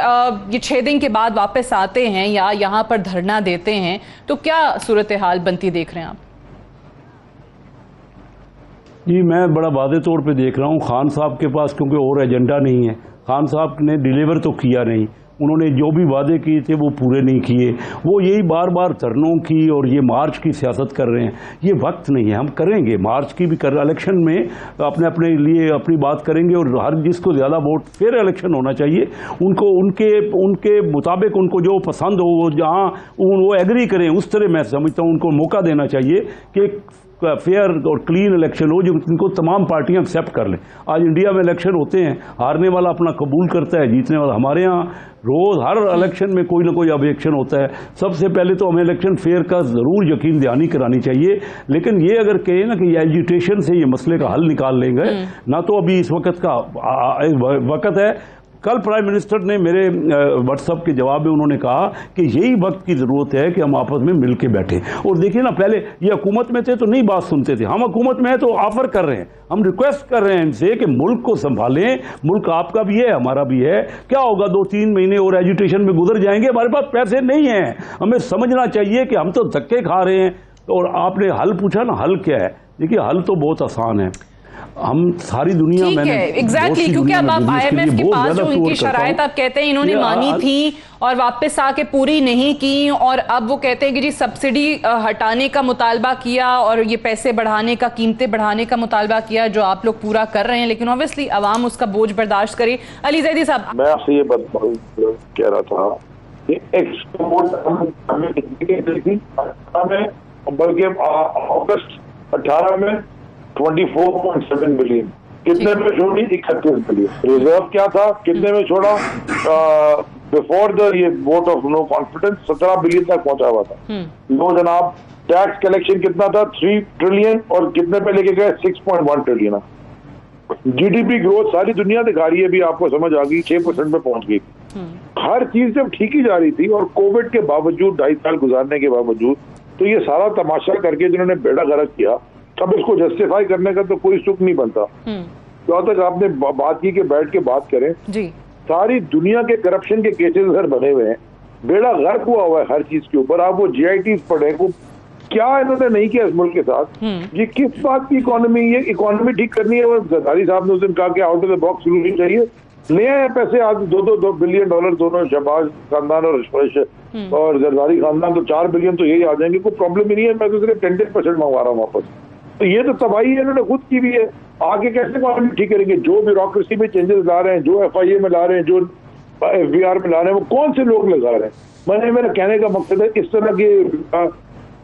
ये 6 दिन के बाद वापस आते हैं या यहाँ पर धरना देते हैं, तो क्या सूरत हाल बनती देख रहे हैं आप? जी मैं बड़ा वादे तौर पे देख रहा हूँ, खान साहब के पास क्योंकि और एजेंडा नहीं है। खान साहब ने डिलीवर तो किया नहीं, उन्होंने जो भी वादे किए थे वो पूरे नहीं किए। वो यही बार बार धरनों की और ये मार्च की सियासत कर रहे हैं। ये वक्त नहीं है, हम करेंगे मार्च की भी इलेक्शन में अपने लिए अपनी बात करेंगे और हर जिसको ज़्यादा वोट, फेयर इलेक्शन होना चाहिए, उनको उनके मुताबिक उनको जो पसंद हो, जहाँ वो एग्री करें उस तरह मैं समझता हूँ उनको मौका देना चाहिए कि फेयर और क्लीन इलेक्शन हो, जो इनको तमाम पार्टियां एक्सेप्ट कर लें। आज इंडिया में इलेक्शन होते हैं, हारने वाला अपना कबूल करता है, जीतने वाला। हमारे यहाँ रोज़ हर इलेक्शन में कोई ना कोई ऑब्जेक्शन होता है। सबसे पहले तो हमें इलेक्शन फेयर का ज़रूर यकीन दहानी करानी चाहिए। लेकिन ये अगर कहें ना कि एजिटेशन से ये मसले का हल निकाल लेंगे, ना तो अभी इस वक्त का वक्त है। कल प्राइम मिनिस्टर ने मेरे व्हाट्सएप के जवाब में उन्होंने कहा कि यही वक्त की ज़रूरत है कि हम आपस में मिल के बैठें। और देखिए ना, पहले ये हुकूमत में थे तो नहीं बात सुनते थे, हम हुकूमत में है तो ऑफर कर रहे हैं, हम रिक्वेस्ट कर रहे हैं इनसे कि मुल्क को संभालें, मुल्क आपका भी है हमारा भी है। क्या होगा, 2-3 महीने और एजुटेशन में गुजर जाएंगे, हमारे पास पैसे नहीं हैं। हमें समझना चाहिए कि हम तो धक्के खा रहे हैं। और आपने हल पूछा ना, हल क्या है? देखिए हल तो बहुत आसान है, हम सारी दुनिया में एग्जैक्टली क्योंकि अब आप IMF के पास जो उनकी शराइत आप कहते हैं इन्होंने मानी थी और वापस आके पूरी नहीं की, और अब वो कहते हैं कि जी सब्सिडी हटाने का मुतालबा किया और ये पैसे बढ़ाने का, कीमतें बढ़ाने का मुतालबा किया, जो आप लोग पूरा कर रहे हैं, लेकिन ऑब्वियसली अवाम उसका बोझ बर्दाश्त करे। अली जैदी साहब, मैं आपसे ये बात कह रहा था कि एक्सपोर्ट बल्कि अगस्त 18 में 24.7 बिलियन, कितने में छोड़ी? 31 बिलियन। रिजर्व क्या था, कितने में छोड़ा? बिफोर द ये vote of no confidence 17 billion तक पहुंचा हुआ था। लो जनाब, टैक्स कलेक्शन कितना था? 3 ट्रिलियन, और कितने पे लेके गए? 6.1 ट्रिलियन। जीडीपी ग्रोथ सारी दुनिया दिखा रही है, भी आपको समझ आ गई, 6% पे पहुंच गई। हर चीज जब ठीक ही जा रही थी, और कोविड के बावजूद 2.5 साल गुजारने के बावजूद, तो ये सारा तमाशा करके जिन्होंने बेड़ा गर्क किया, अब इसको जस्टिफाई करने का तो कोई सुख नहीं बनता। तो तक आपने बात की कि बैठ के बात करें जी। सारी दुनिया के करप्शन के केसेस घर बने हुए हैं, बेड़ा गर्क हुआ है हर चीज के ऊपर। आप वो GITs पढ़े को, क्या इन्होंने नहीं किया इस मुल्क के साथ? ये किस बात की इकोनॉमी? ये इकोनॉमी ठीक करनी है। और जरदारी साहब ने उस दिन कहा कि out of the box solution चाहिए, ले आए पैसे। आज $2 बिलियन दोनों, शहबाज खानदान और जरदारी खानदान, तो 4 बिलियन तो यही आ जाएंगे, कोई प्रॉब्लम ही नहीं है। मैं तो सिर्फ 10% मंगवा रहा हूँ वापस। तो ये तो तबाही है, इन्होंने खुद की भी है। आगे कैसे इकोनॉमी ठीक करेंगे? जो ब्यूरोक्रेसी में चेंजेस ला रहे हैं, जो FIA में ला रहे हैं, जो FBR में ला रहे हैं, वो कौन से लोग लगा रहे हैं? मेरा कहने का मकसद है, इस तरह के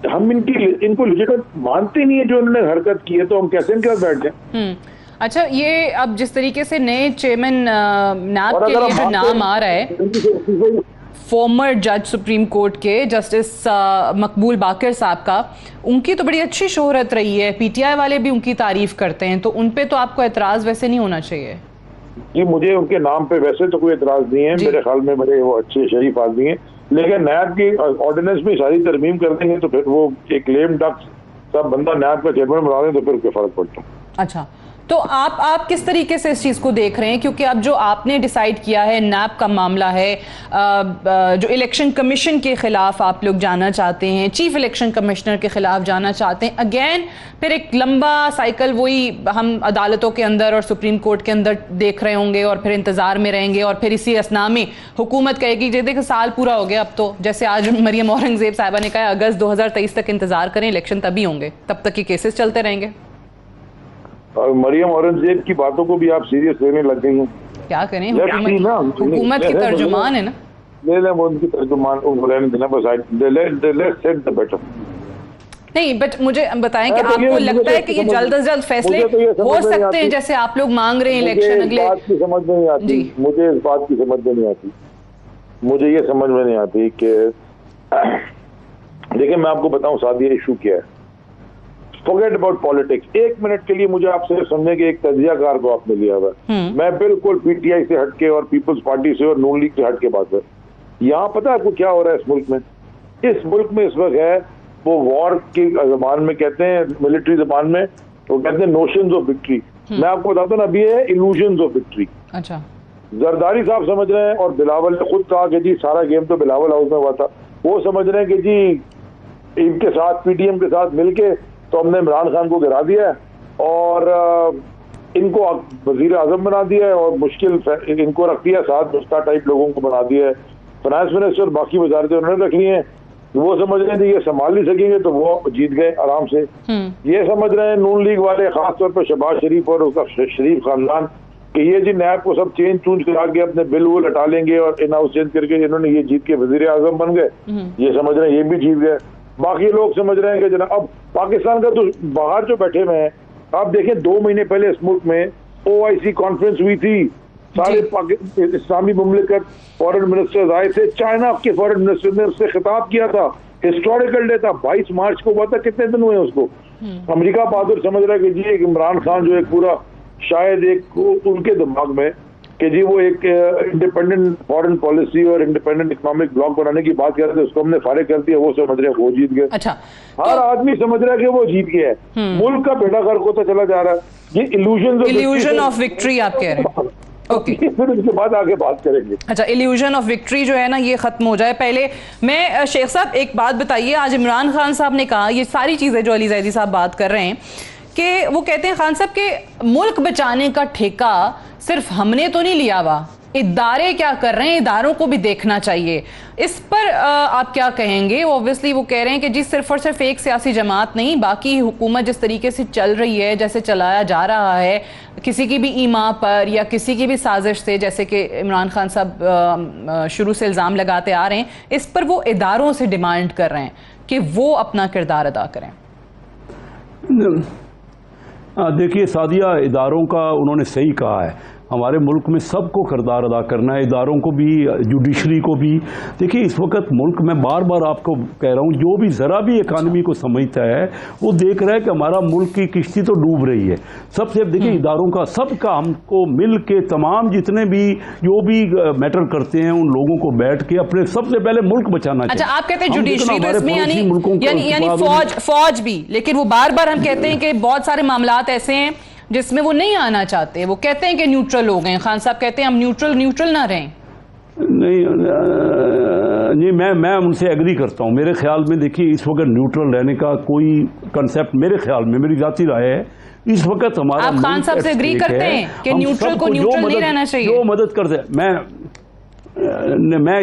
हम इनको लेजिटिमेट मानते नहीं है जो इन्होंने हरकत की है, तो हम कैसे इनके साथ बैठ जाए? अच्छा, ये अब जिस तरीके से नए चेयरमैन नैब के लिए जो नाम आ रहा है, फॉर्मर जज सुप्रीम कोर्ट के जस्टिस मकबूल बाकर साहब का, उनकी तो बड़ी अच्छी शोहरत रही है, PTI वाले भी उनकी तारीफ करते हैं, तो उन पे तो आपको एतराज वैसे नहीं होना चाहिए? जी, मुझे उनके नाम पे वैसे तो कोई एतराज नहीं है, मेरे ख्याल में बड़े वो अच्छे शरीफ आदमी हैं। लेकिन नैब की ऑर्डिनेंस में सारी तरमीम कर देंगे तो फिर वो एक लेम डक सब बंदा नैब का चेयरमैन बना दें तो फिर कोई फर्क पड़ता है। अच्छा, तो आप किस तरीके से इस चीज़ को देख रहे हैं, क्योंकि अब जो आपने डिसाइड किया है नैब का मामला है, जो इलेक्शन कमीशन के खिलाफ आप लोग जाना चाहते हैं, चीफ इलेक्शन कमिश्नर के खिलाफ जाना चाहते हैं, अगेन फिर एक लंबा साइकिल वही हम अदालतों के अंदर और सुप्रीम कोर्ट के अंदर देख रहे होंगे और फिर इंतजार में रहेंगे और फिर इसी असना में हुकूमत कहेगी कि देखो साल पूरा हो गया अब तो, जैसे आज मरियम औरंगजेब साहिबा ने कहा अगस्त 2023 तक इंतजार करें, इलेक्शन तभी होंगे, तब तक ये केसेस चलते रहेंगे। और मरियम औरंगजेब की बातों को भी आप सीरियस लेने लग गई हैं। क्या करें, हुकूमत की तर्जुमान है ना, ले वो उनकी तर्जुमान रहने देना बस। Let's set the better. नहीं, बट मुझे बताएं कि आपको लगता है कि ये जल्द से जल्द फैसले हो सकते हैं जैसे आप लोग मांग रहे हैं इलेक्शन अगले? बात की समझ में नहीं आती मुझे, इस बात की समझ में नहीं आती मुझे, ये समझ में नहीं आती कि देखिए मैं आपको बताऊं सादिया इशू क्या है। Forget about politics. एक मिनट के लिए मुझे आपसे समझे कि एक तजियाकार को आपने लिया हुआ है, मैं बिल्कुल पीटीआई से हटके और पीपल्स पार्टी से और नून लीग से हटके बात है। यहाँ पता है आपको क्या हो रहा है इस मुल्क में? इस मुल्क में इस वक्त है वो वॉर की जबान में कहते हैं, मिलिट्री जबान में वो कहते हैं नोशंस ऑफ विक्ट्री। मैं आपको बताता हूँ ना, अभी है इल्यूजन्स ऑफ विक्ट्री। अच्छा, जरदारी साहब समझ रहे हैं और बिलावल ने खुद कहा कि जी सारा गेम तो बिलावल हाउस में हुआ था, वो समझ रहे हैं कि जी इनके साथ पीटीएम के साथ मिलके तो हमने इमरान खान को गिरा दिया है और इनको वजीर आजम बना दिया है और मुश्किल इनको रख दिया, साथ मुस्ता टाइप लोगों को बना दिया है। फाइनेंस मिनिस्टर बाकी वजारतें उन्होंने रख ली हैं, वो समझ रहे थे ये संभाल नहीं सकेंगे तो वो जीत गए आराम से। ये समझ रहे हैं नून लीग वाले, खासतौर पर शहबाज शरीफ और उसका शरीफ खानदान, कि ये जी नैब को सब चेंज चूंज करा के अपने बिल वुल हटा लेंगे और इन हाउस चेंज करके इन्होंने ये जीत के वजीर आजम बन गए। ये समझ रहे हैं ये भी जीत गए। बाकी लोग समझ रहे हैं कि जनाब अब पाकिस्तान का तो बाहर जो बैठे हुए हैं, आप देखें 2 महीने पहले इस मुल्क में OIC कॉन्फ्रेंस हुई थी, सारे इस्लामी मुमलिकत फॉरेन मिनिस्टर्स आए थे, चाइना के फॉरेन मिनिस्टर ने उससे खिताब किया था, हिस्टोरिकल डे था, 22 मार्च को हुआ था। कितने दिन हुए उसको? अमेरिका बहादुर समझ रहा है कि जी एक इमरान खान जो एक पूरा शायद एक उनके दिमाग में कि जी वो एक इंडिपेंडेंट फॉरेन पॉलिसी और इंडिपेंडेंट इकोनॉमिक ब्लॉक बनाने की बात कर रहे थे, उसको हमने फारिग कर दिया, वो समझ रहे हैं वो जीत गए। अच्छा, हर आदमी समझ रहा है कि वो जीत गया है, मुल्क का बेड़ा गर्क होता चला जा रहा है। ये इल्यूजन ऑफ विक्ट्री आप कह रहे हैं। ओके, फिर उसके बाद आगे बात करेंगे। अच्छा, इल्यूजन ऑफ विक्ट्री जो है ना ये खत्म हो जाए। पहले मैं शेख साहब एक बात बताइए, आज इमरान खान साहब ने कहा ये सारी चीजें जो अली जैदी साहब बात कर रहे हैं कि वो कहते हैं खान साहब के मुल्क बचाने का ठेका सिर्फ हमने तो नहीं लिया हुआ, इदारे क्या कर रहे हैं, इदारों को भी देखना चाहिए। इस पर आप क्या कहेंगे? ऑब्वियसली वो कह रहे हैं कि जी सिर्फ और सिर्फ एक सियासी जमात नहीं, बाकी हुकूमत जिस तरीके से चल रही है, जैसे चलाया जा रहा है, किसी की भी ईमा पर या किसी की भी साजिश से, जैसे कि इमरान खान साहब शुरू से इल्ज़ाम लगाते आ रहे हैं, इस पर वो इदारों से डिमांड कर रहे हैं कि वो अपना किरदार अदा करें। देखिए सादिया, इदारों का उन्होंने सही कहा है, हमारे मुल्क में सबको किरदार अदा करना है, इदारों को भी, जुडिशरी को भी। देखिए इस वक्त मुल्क में बार बार आपको कह रहा हूँ, जो भी ज़रा भी इकानमी को समझता है वो देख रहा है कि हमारा मुल्क की किश्ती तो डूब रही है। सबसे देखिए इदारों का, सबका हमको मिल के तमाम जितने भी जो भी मैटर करते हैं उन लोगों को बैठ के अपने सबसे पहले मुल्क बचाना चाहिए। अच्छा, आप कहते हैं जुडिशरी तो इसमें यानी फौज भी, लेकिन वो बार बार हम कहते हैं कि बहुत सारे मामलात ऐसे हैं जिसमें वो नहीं आना चाहते, वो कहते हैं कि न्यूट्रल हो गए। खान साहब कहते हैं हम न्यूट्रल ना रहें। नहीं, मैं उनसे एग्री करता हूँ। मेरे ख्याल में देखिए इस वक्त न्यूट्रल रहने का कोई कंसेप्ट मेरे ख्याल में, मेरी जाती राय है, इस वक्त हमारा, आप खान साहब से एग्री करते हैं कि न्यूट्रल को न्यूट्रल नहीं रहना चाहिए? जो मदद करते हैं,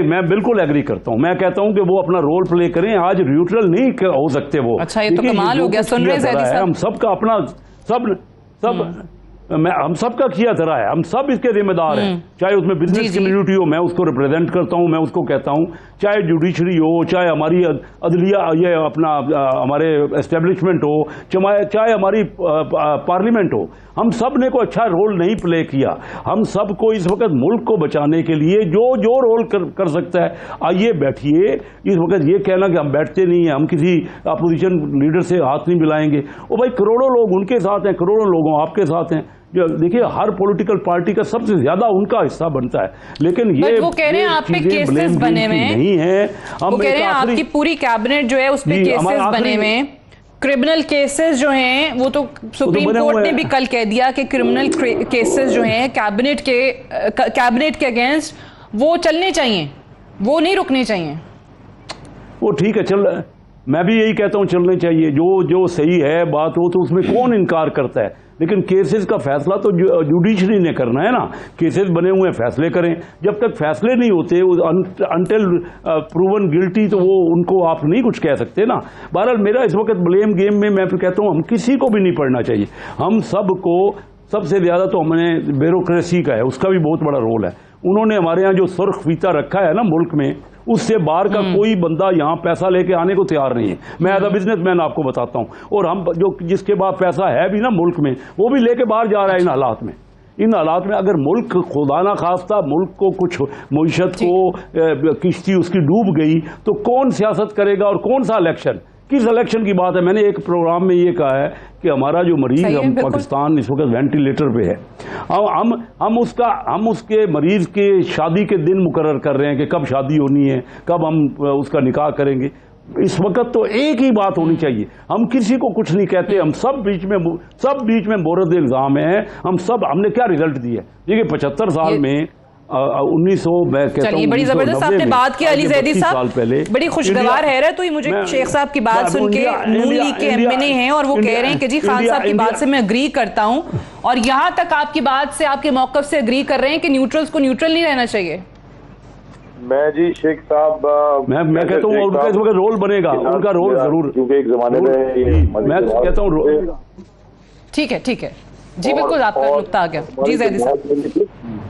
मैं बिल्कुल एग्री करता हूँ। मैं कहता हूँ कि वो अपना रोल प्ले करें, आज न्यूट्रल नहीं हो सकते वो। अच्छा, ये तो कमाल हो गया, सुन रहे हैं हम सबका अपना हम सबका किया धरा है, हम सब इसके जिम्मेदार हैं, चाहे उसमें बिजनेस कम्युनिटी हो, मैं उसको रिप्रेजेंट करता हूं, मैं उसको कहता हूं, चाहे जुडिशरी हो, चाहे हमारी अदलिया, ये अपना हमारे एस्टेब्लिशमेंट हो, चाहे हमारी पार्लियामेंट हो, हम सब ने कोई अच्छा रोल नहीं प्ले किया। हम सब को इस वक्त मुल्क को बचाने के लिए जो रोल कर सकता है, आइए बैठिए। इस वक्त ये कहना कि हम बैठते नहीं हैं, हम किसी अपोजिशन लीडर से हाथ नहीं मिलाएंगे, वो भाई करोड़ों लोग उनके साथ हैं, करोड़ों लोगों आपके साथ हैं। देखिए हर पॉलिटिकल पार्टी का सबसे ज्यादा उनका हिस्सा बनता है, लेकिन ये वो कह रहे हैं आप पे केसेस बने हुए नहीं है। वो कह रहे हैं आपकी पूरी कैबिनेट जो है उस पे केसेस बने हुए हैं। क्रिमिनल केसेस जो हैं वो तो सुप्रीम कोर्ट ने भी कल कह दिया कि क्रिमिनल केसेस जो हैं कैबिनेट के अगेंस्ट वो चलने चाहिए, वो नहीं रुकने चाहिए। वो ठीक है, चल, मैं भी यही कहता हूँ चलने चाहिए, जो सही है बात हो तो उसमें कौन इनकार करता है, लेकिन केसेस का फैसला तो जुडिशरी ने करना है ना। केसेस बने हुए हैं, फैसले करें। जब तक फैसले नहीं होते अनटिल प्रूवन गिल्टी तो वो उनको आप नहीं कुछ कह सकते ना। बहरहाल मेरा इस वक्त ब्लेम गेम में मैं कहता हूँ हम किसी को भी नहीं पढ़ना चाहिए। हम सबको सबसे ज़्यादा तो हमने ब्यूरोक्रेसी का है, उसका भी बहुत बड़ा रोल है। उन्होंने हमारे यहाँ जो सुर्ख फीता रखा है ना मुल्क में, उससे बाहर का कोई बंदा यहाँ पैसा लेके आने को तैयार नहीं है। मैं एज अ बिजनेसमैन आपको बताता हूँ, और हम जो जिसके पास पैसा है भी ना मुल्क में, वो भी लेके बाहर जा रहा है इन हालात में। इन हालात में अगर मुल्क खुदा ना खास्ता मुल्क को कुछ मईशत को किश्ती उसकी डूब गई तो कौन सियासत करेगा और कौन सा इलेक्शन, किस इलेक्शन की बात है। मैंने एक प्रोग्राम में ये कहा है कि हमारा जो मरीज हम पाकिस्तान इस वक्त वेंटिलेटर पे है, हम उसके मरीज के शादी के दिन मुकर्रर कर रहे हैं कि कब शादी होनी है, कब हम उसका निकाह करेंगे। इस वक्त तो एक ही बात होनी चाहिए, हम किसी को कुछ नहीं कहते, हम सब बीच में बोरद इल्जाम है। हमने क्या रिजल्ट दिया? देखिए 75 साल में 1900 मैं कहता हूं, बड़ी जबरदस्त आपने बात की अली जैदी साहब, बड़ी खुशगवार है। तो मुझे शेख साहब की बात सुन के, नून लीग के एमएनए हैं और वो कह रहे हैं कि जी खान साहब की बात से मैं अग्री करता हूं, और यहां तक आपकी बात से, आपके मौकफ से अग्री कर रहे हैं कि न्यूट्रल्स को न्यूट्रल नहीं रहना चाहिए। मैं जी शेख साहब मैं कहता हूँ उनका इस वक्त रोल बनेगा, उनका रोल जरूर, क्योंकि एक जमाने में मैं कहता हूँ ठीक है जी, बिल्कुल आपका नुक्ता आ गया जी। जैदी साहब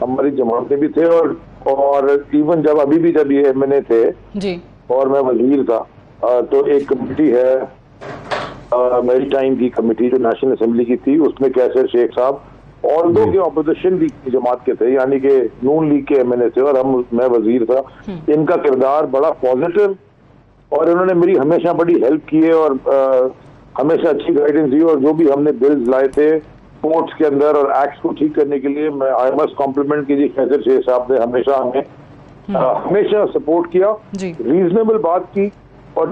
हमारी जमानतें भी थे, और इवन जब अभी भी जब ये एमएनए थे जी और मैं वजीर था, तो एक कमेटी है मेरी टाइम की कमेटी जो नेशनल असेंबली की थी, उसमें कैसर शेख साहब और दो के ऑपोजिशन लीग की जमात के थे, यानी कि नून लीग के एमएनए थे, और मैं वजीर था। इनका किरदार बड़ा पॉजिटिव, और इन्होंने मेरी हमेशा बड़ी हेल्प की है और हमेशा अच्छी गाइडेंस दी, और जो भी हमने बिल्स लाए थे कोर्ट्स के अंदर और एक्ट्स को ठीक करने के लिए, मैं आई मस्ट कॉम्प्लीमेंट कीजिए कैसर शेख साहब ने हमेशा हमें हमेशा सपोर्ट किया, रीजनेबल बात की, और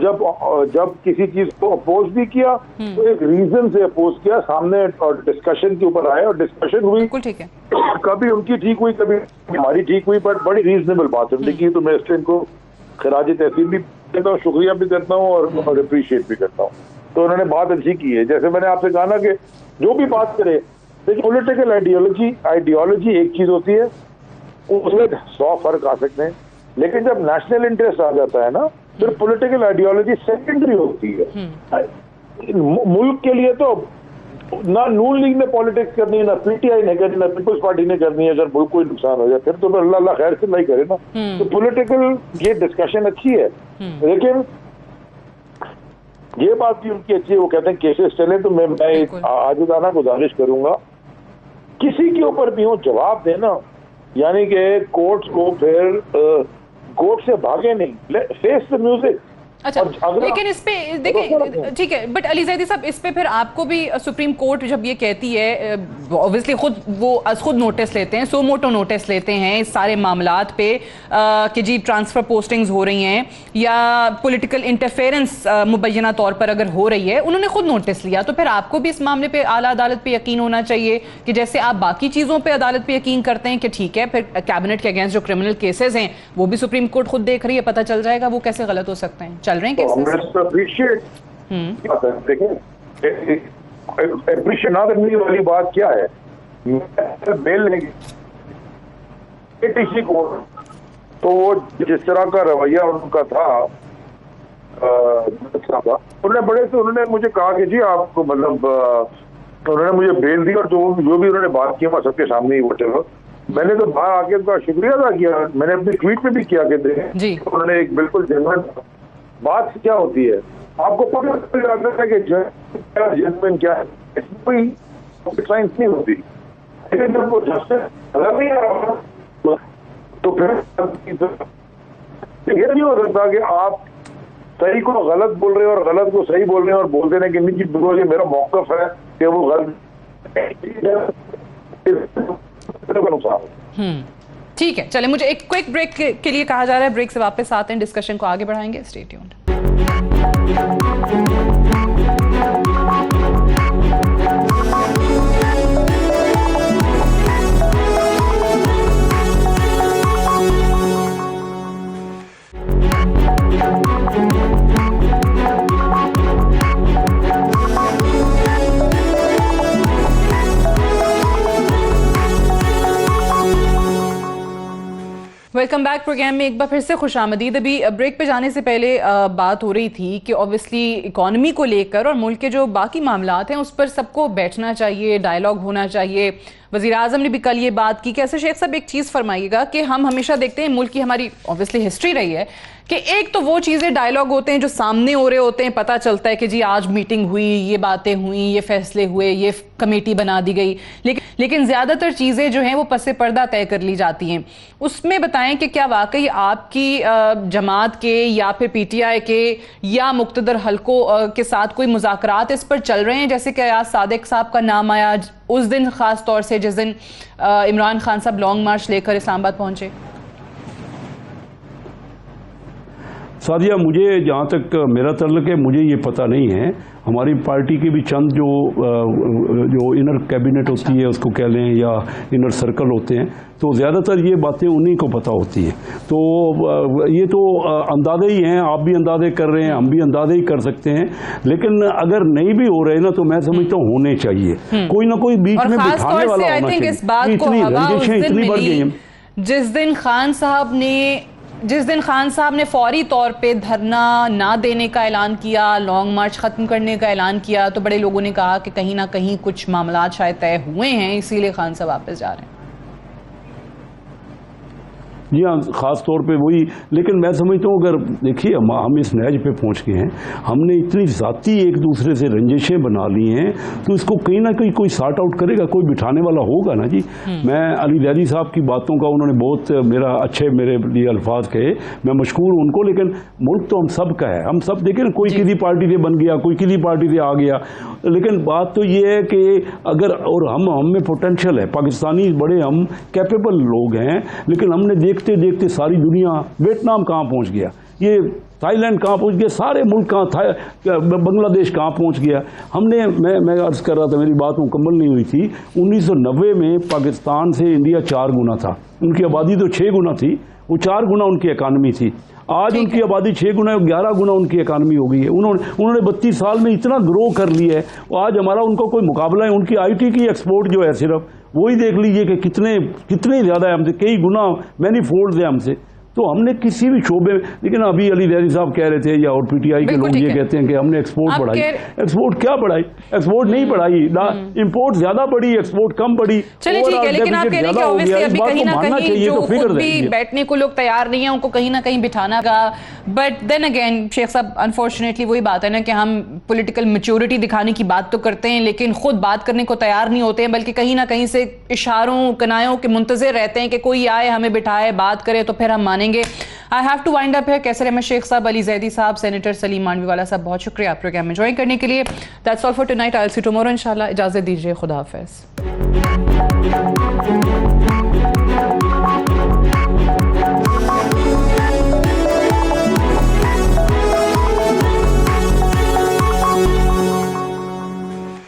जब किसी चीज को अपोज भी किया तो एक रीजन से अपोज किया, सामने और डिस्कशन के ऊपर आए और डिस्कशन हुई। ठीक है, कभी उनकी ठीक हुई, कभी हमारी ठीक हुई, पर बड़ी रीजनेबल बात उन्होंने की, तो मैं इसलिए इनको खराज तहसीन भी करता हूँ, शुक्रिया भी करता हूँ और अप्रिशिएट भी करता हूँ। तो उन्होंने बात अच्छी की है। जैसे मैंने आपसे कहा ना कि जो भी बात करे, देखिए पॉलिटिकल आइडियोलॉजी एक चीज होती है, उसमें 100 फर्क आ सकते हैं, लेकिन जब नेशनल इंटरेस्ट आ जाता है ना, फिर पॉलिटिकल आइडियोलॉजी सेकेंडरी होती है। मुल्क के लिए तो ना नून लीग ने पॉलिटिक्स करनी है, ना पीटीआई ने करनी, ना पीपल्स पार्टी ने करनी है। अगर मुल्क को नुकसान हो जाए फिर तो अल्लाह खैर से नहीं करे ना। तो पॉलिटिकल ये डिस्कशन अच्छी है, लेकिन ये बात भी उनकी अच्छी है, वो कहते हैं केसेस चले, तो मैं आजिदाना गुजारिश करूंगा किसी के ऊपर भी हो जवाब देना, यानी कि कोर्ट्स को फिर कोर्ट से भागे नहीं, फेस द म्यूजिक। अच्छा, लेकिन इस पे देखिए, ठीक है, बट अली जैदी साहब इस पे फिर आपको भी सुप्रीम कोर्ट जब ये कहती है, ऑब्वियसली खुद नोटिस लेते हैं, सो मोटो नोटिस लेते हैं इस सारे मामलात पे कि जी ट्रांसफर पोस्टिंग्स हो रही हैं या पॉलिटिकल इंटरफेरेंस मुबैना तौर पर अगर हो रही है, उन्होंने खुद नोटिस लिया, तो फिर आपको भी इस मामले पे आला अदालत पे यकीन होना चाहिए कि जैसे आप बाकी चीज़ों पे अदालत पे यकीन करते हैं कि ठीक है, फिर कैबिनेट के अगेंस्ट जो क्रिमिनल केसेस हैं वो भी सुप्रीम कोर्ट खुद देख रही है, पता चल जाएगा वो कैसे गलत हो सकते हैं, चल रहे हैं एप्रिशिएट ना करने वाली बात क्या है। बेल नहीं टीसी को, तो वो जिस तरह का रवैया उनका था, उन्होंने मुझे कहा कि जी आपको मतलब उन्होंने मुझे बेल दी, और जो भी उन्होंने बात की मैं सबके सामने ही वोटे, मैंने तो बाहर आके उनका शुक्रिया अदा किया, मैंने अपने ट्वीट में भी किया कि उन्होंने एक बिल्कुल जेन्युइन बात क्या होती है, आपको पता चल जाता है कि जेन्युइन क्या है, कोई साइंस नहीं होती, लेकिन जब वो जस्टिस अगर नहीं आ रहा तो फिर ये नहीं हो सकता कि आप सही को गलत बोल रहे हैं और गलत को सही बोल रहे हैं और बोल देने के नीचे बिल्कुल ये मेरा मौकफ है कि वो गलत नुकसान। ठीक है, चले मुझे एक क्विक ब्रेक के लिए कहा जा रहा है, ब्रेक से वापस आते हैं, डिस्कशन को आगे बढ़ाएंगे, stay tuned. Welcome back program में एक बार फिर से खुशामदीद। अभी ब्रेक पे जाने से पहले बात हो रही थी कि ऑब्वियसली इकॉनमी को लेकर और मुल्क के जो बाकी मामलात हैं उस पर सबको बैठना चाहिए, डायलॉग होना चाहिए। वज़ीर आज़म ने भी कल ये बात की। कैसे शेख साहब एक चीज़ फरमाइएगा कि हम हमेशा देखते हैं, मुल्क की हमारी ऑब्वियसली हिस्ट्री रही है कि एक तो वो चीज़ें डायलॉग होते हैं जो सामने हो रहे होते हैं, पता चलता है कि जी आज मीटिंग हुई, ये बातें हुई, ये फैसले हुए, ये कमेटी बना दी गई, लेकिन ज़्यादातर चीज़ें जो हैं वो पसे पर्दा तय कर ली जाती हैं। उसमें बताएं कि क्या वाकई आपकी जमात के या फिर PTI के या मुक्तदर हलकों के साथ कोई मुज़ाकरात इस पर चल रहे हैं, जैसे कि आज सादिक साहब का नाम आया उस दिन, ख़ास तौर से जिस दिन इमरान खान साहब लॉन्ग मार्च लेकर इस्लामाबाद पहुंचे? सादिया, मुझे जहाँ तक मेरा तल्लुक है, मुझे ये पता नहीं है। हमारी पार्टी के भी चंद जो इनर कैबिनेट होती है, उसको कह लें, या इनर सर्कल होते हैं, तो ज़्यादातर ये बातें उन्हीं को पता होती हैं। तो ये तो अंदाज़े ही हैं, आप भी अंदाज़े कर रहे हैं, हम भी अंदाज़े ही कर सकते हैं। लेकिन अगर नहीं भी हो रहे ना, तो मैं समझता हूँ होने चाहिए। कोई ना कोई बीच में बिठाने वाला होना चाहिए। इतनी रंजिशें इतनी बढ़ गई हैं। जिस दिन खान साहब ने फौरी तौर पे धरना ना देने का ऐलान किया, लॉन्ग मार्च ख़त्म करने का ऐलान किया, तो बड़े लोगों ने कहा कि कहीं ना कहीं कुछ मामलात शायद तय हुए हैं, इसीलिए खान साहब वापस जा रहे हैं। जी हाँ, ख़ास तौर पे वही। लेकिन मैं समझता हूँ, अगर देखिए हम इस नहज पे पहुँच गए हैं, हमने इतनी ज़ाती एक दूसरे से रंजिशें बना ली हैं, तो इसको कहीं ना कहीं कोई सॉर्ट आउट करेगा, कोई बिठाने वाला होगा ना जी। मैं अली ज़ैदी साहब की बातों का, उन्होंने बहुत मेरे लिए अल्फाज कहे, मैं मशकूर हूँ उनको। लेकिन मुल्क तो हम सब का है, हम सब देखें ना, कोई किसी पार्टी से बन गया, कोई किसी पार्टी से आ गया। लेकिन बात तो ये है कि अगर, और हम में पोटेंशियल है, पाकिस्तानी बड़े हम कैपेबल लोग हैं, लेकिन हमने देखते देखते सारी दुनिया, वियतनाम कहाँ पहुँच गया, ये थाईलैंड कहाँ पहुँच गया, सारे मुल्क कहाँ था, बांग्लादेश कहाँ पहुँच गया। हमने मैं अर्ज़ कर रहा था, मेरी बात मुकम्मल नहीं हुई थी। 1990 में पाकिस्तान से इंडिया 4 गुना था, उनकी आबादी तो 6 गुना थी, वो 4 गुना उनकी इकानमी थी। आज उनकी आबादी 6 गुना, 11 गुना उनकी इकानमी हो गई है। उन्होंने 32 साल में इतना ग्रो कर लिया है। आज हमारा उनका कोई मुकाबला है? उनकी IT की एक्सपोर्ट जो है, सिर्फ वही देख लीजिए कि कितने ज़्यादा है हमसे, कई गुना, मैनी फोल्ड है हमसे। तो हमने किसी भी शोबे में, लेकिन अभी अली ज़ैदी साहब कह रहे थे, या और PTI के लोग ये कहते हैं कि हमने एक्सपोर्ट बढ़ाई। एक्सपोर्ट क्या बढ़ाई? एक्सपोर्ट नहीं बढ़ाई, इंपोर्ट ज्यादा बढ़ी, एक्सपोर्ट कम बढ़ी। चलिए ठीक है, लेकिन आप कह रहे हैं कि ऑब्वियसली अभी कहीं ना कहीं जो खुद भी बैठने को लोग तैयार नहीं है, उनको कहीं ना कहीं बिठाना का। बट देन अगेन शेख साहब, अनफॉर्चुनेटली वही बात है ना कि हम पॉलिटिकल मैच्योरिटी दिखाने की बात तो करते हैं, लेकिन खुद बात करने को तैयार नहीं होते हैं, बल्कि कहीं ना कहीं से इशारों कनायों के मुंतज़िर रहते हैं कि कोई आए, हमें बिठाए, बात करे तो फिर हम मानेंगे। I have to wind up है। कैसर अहमद शेख साहब, अली ज़ैदी साहब, सेनेटर सलीम मांडवी वाला साहब, बहुत शुक्रिया आप प्रोग्राम में ज्वाइन करने के लिए। That's all for tonight. I will see you tomorrow इंशाल्लाह। इजाज़त दीजिए, खुदा हाफिज़।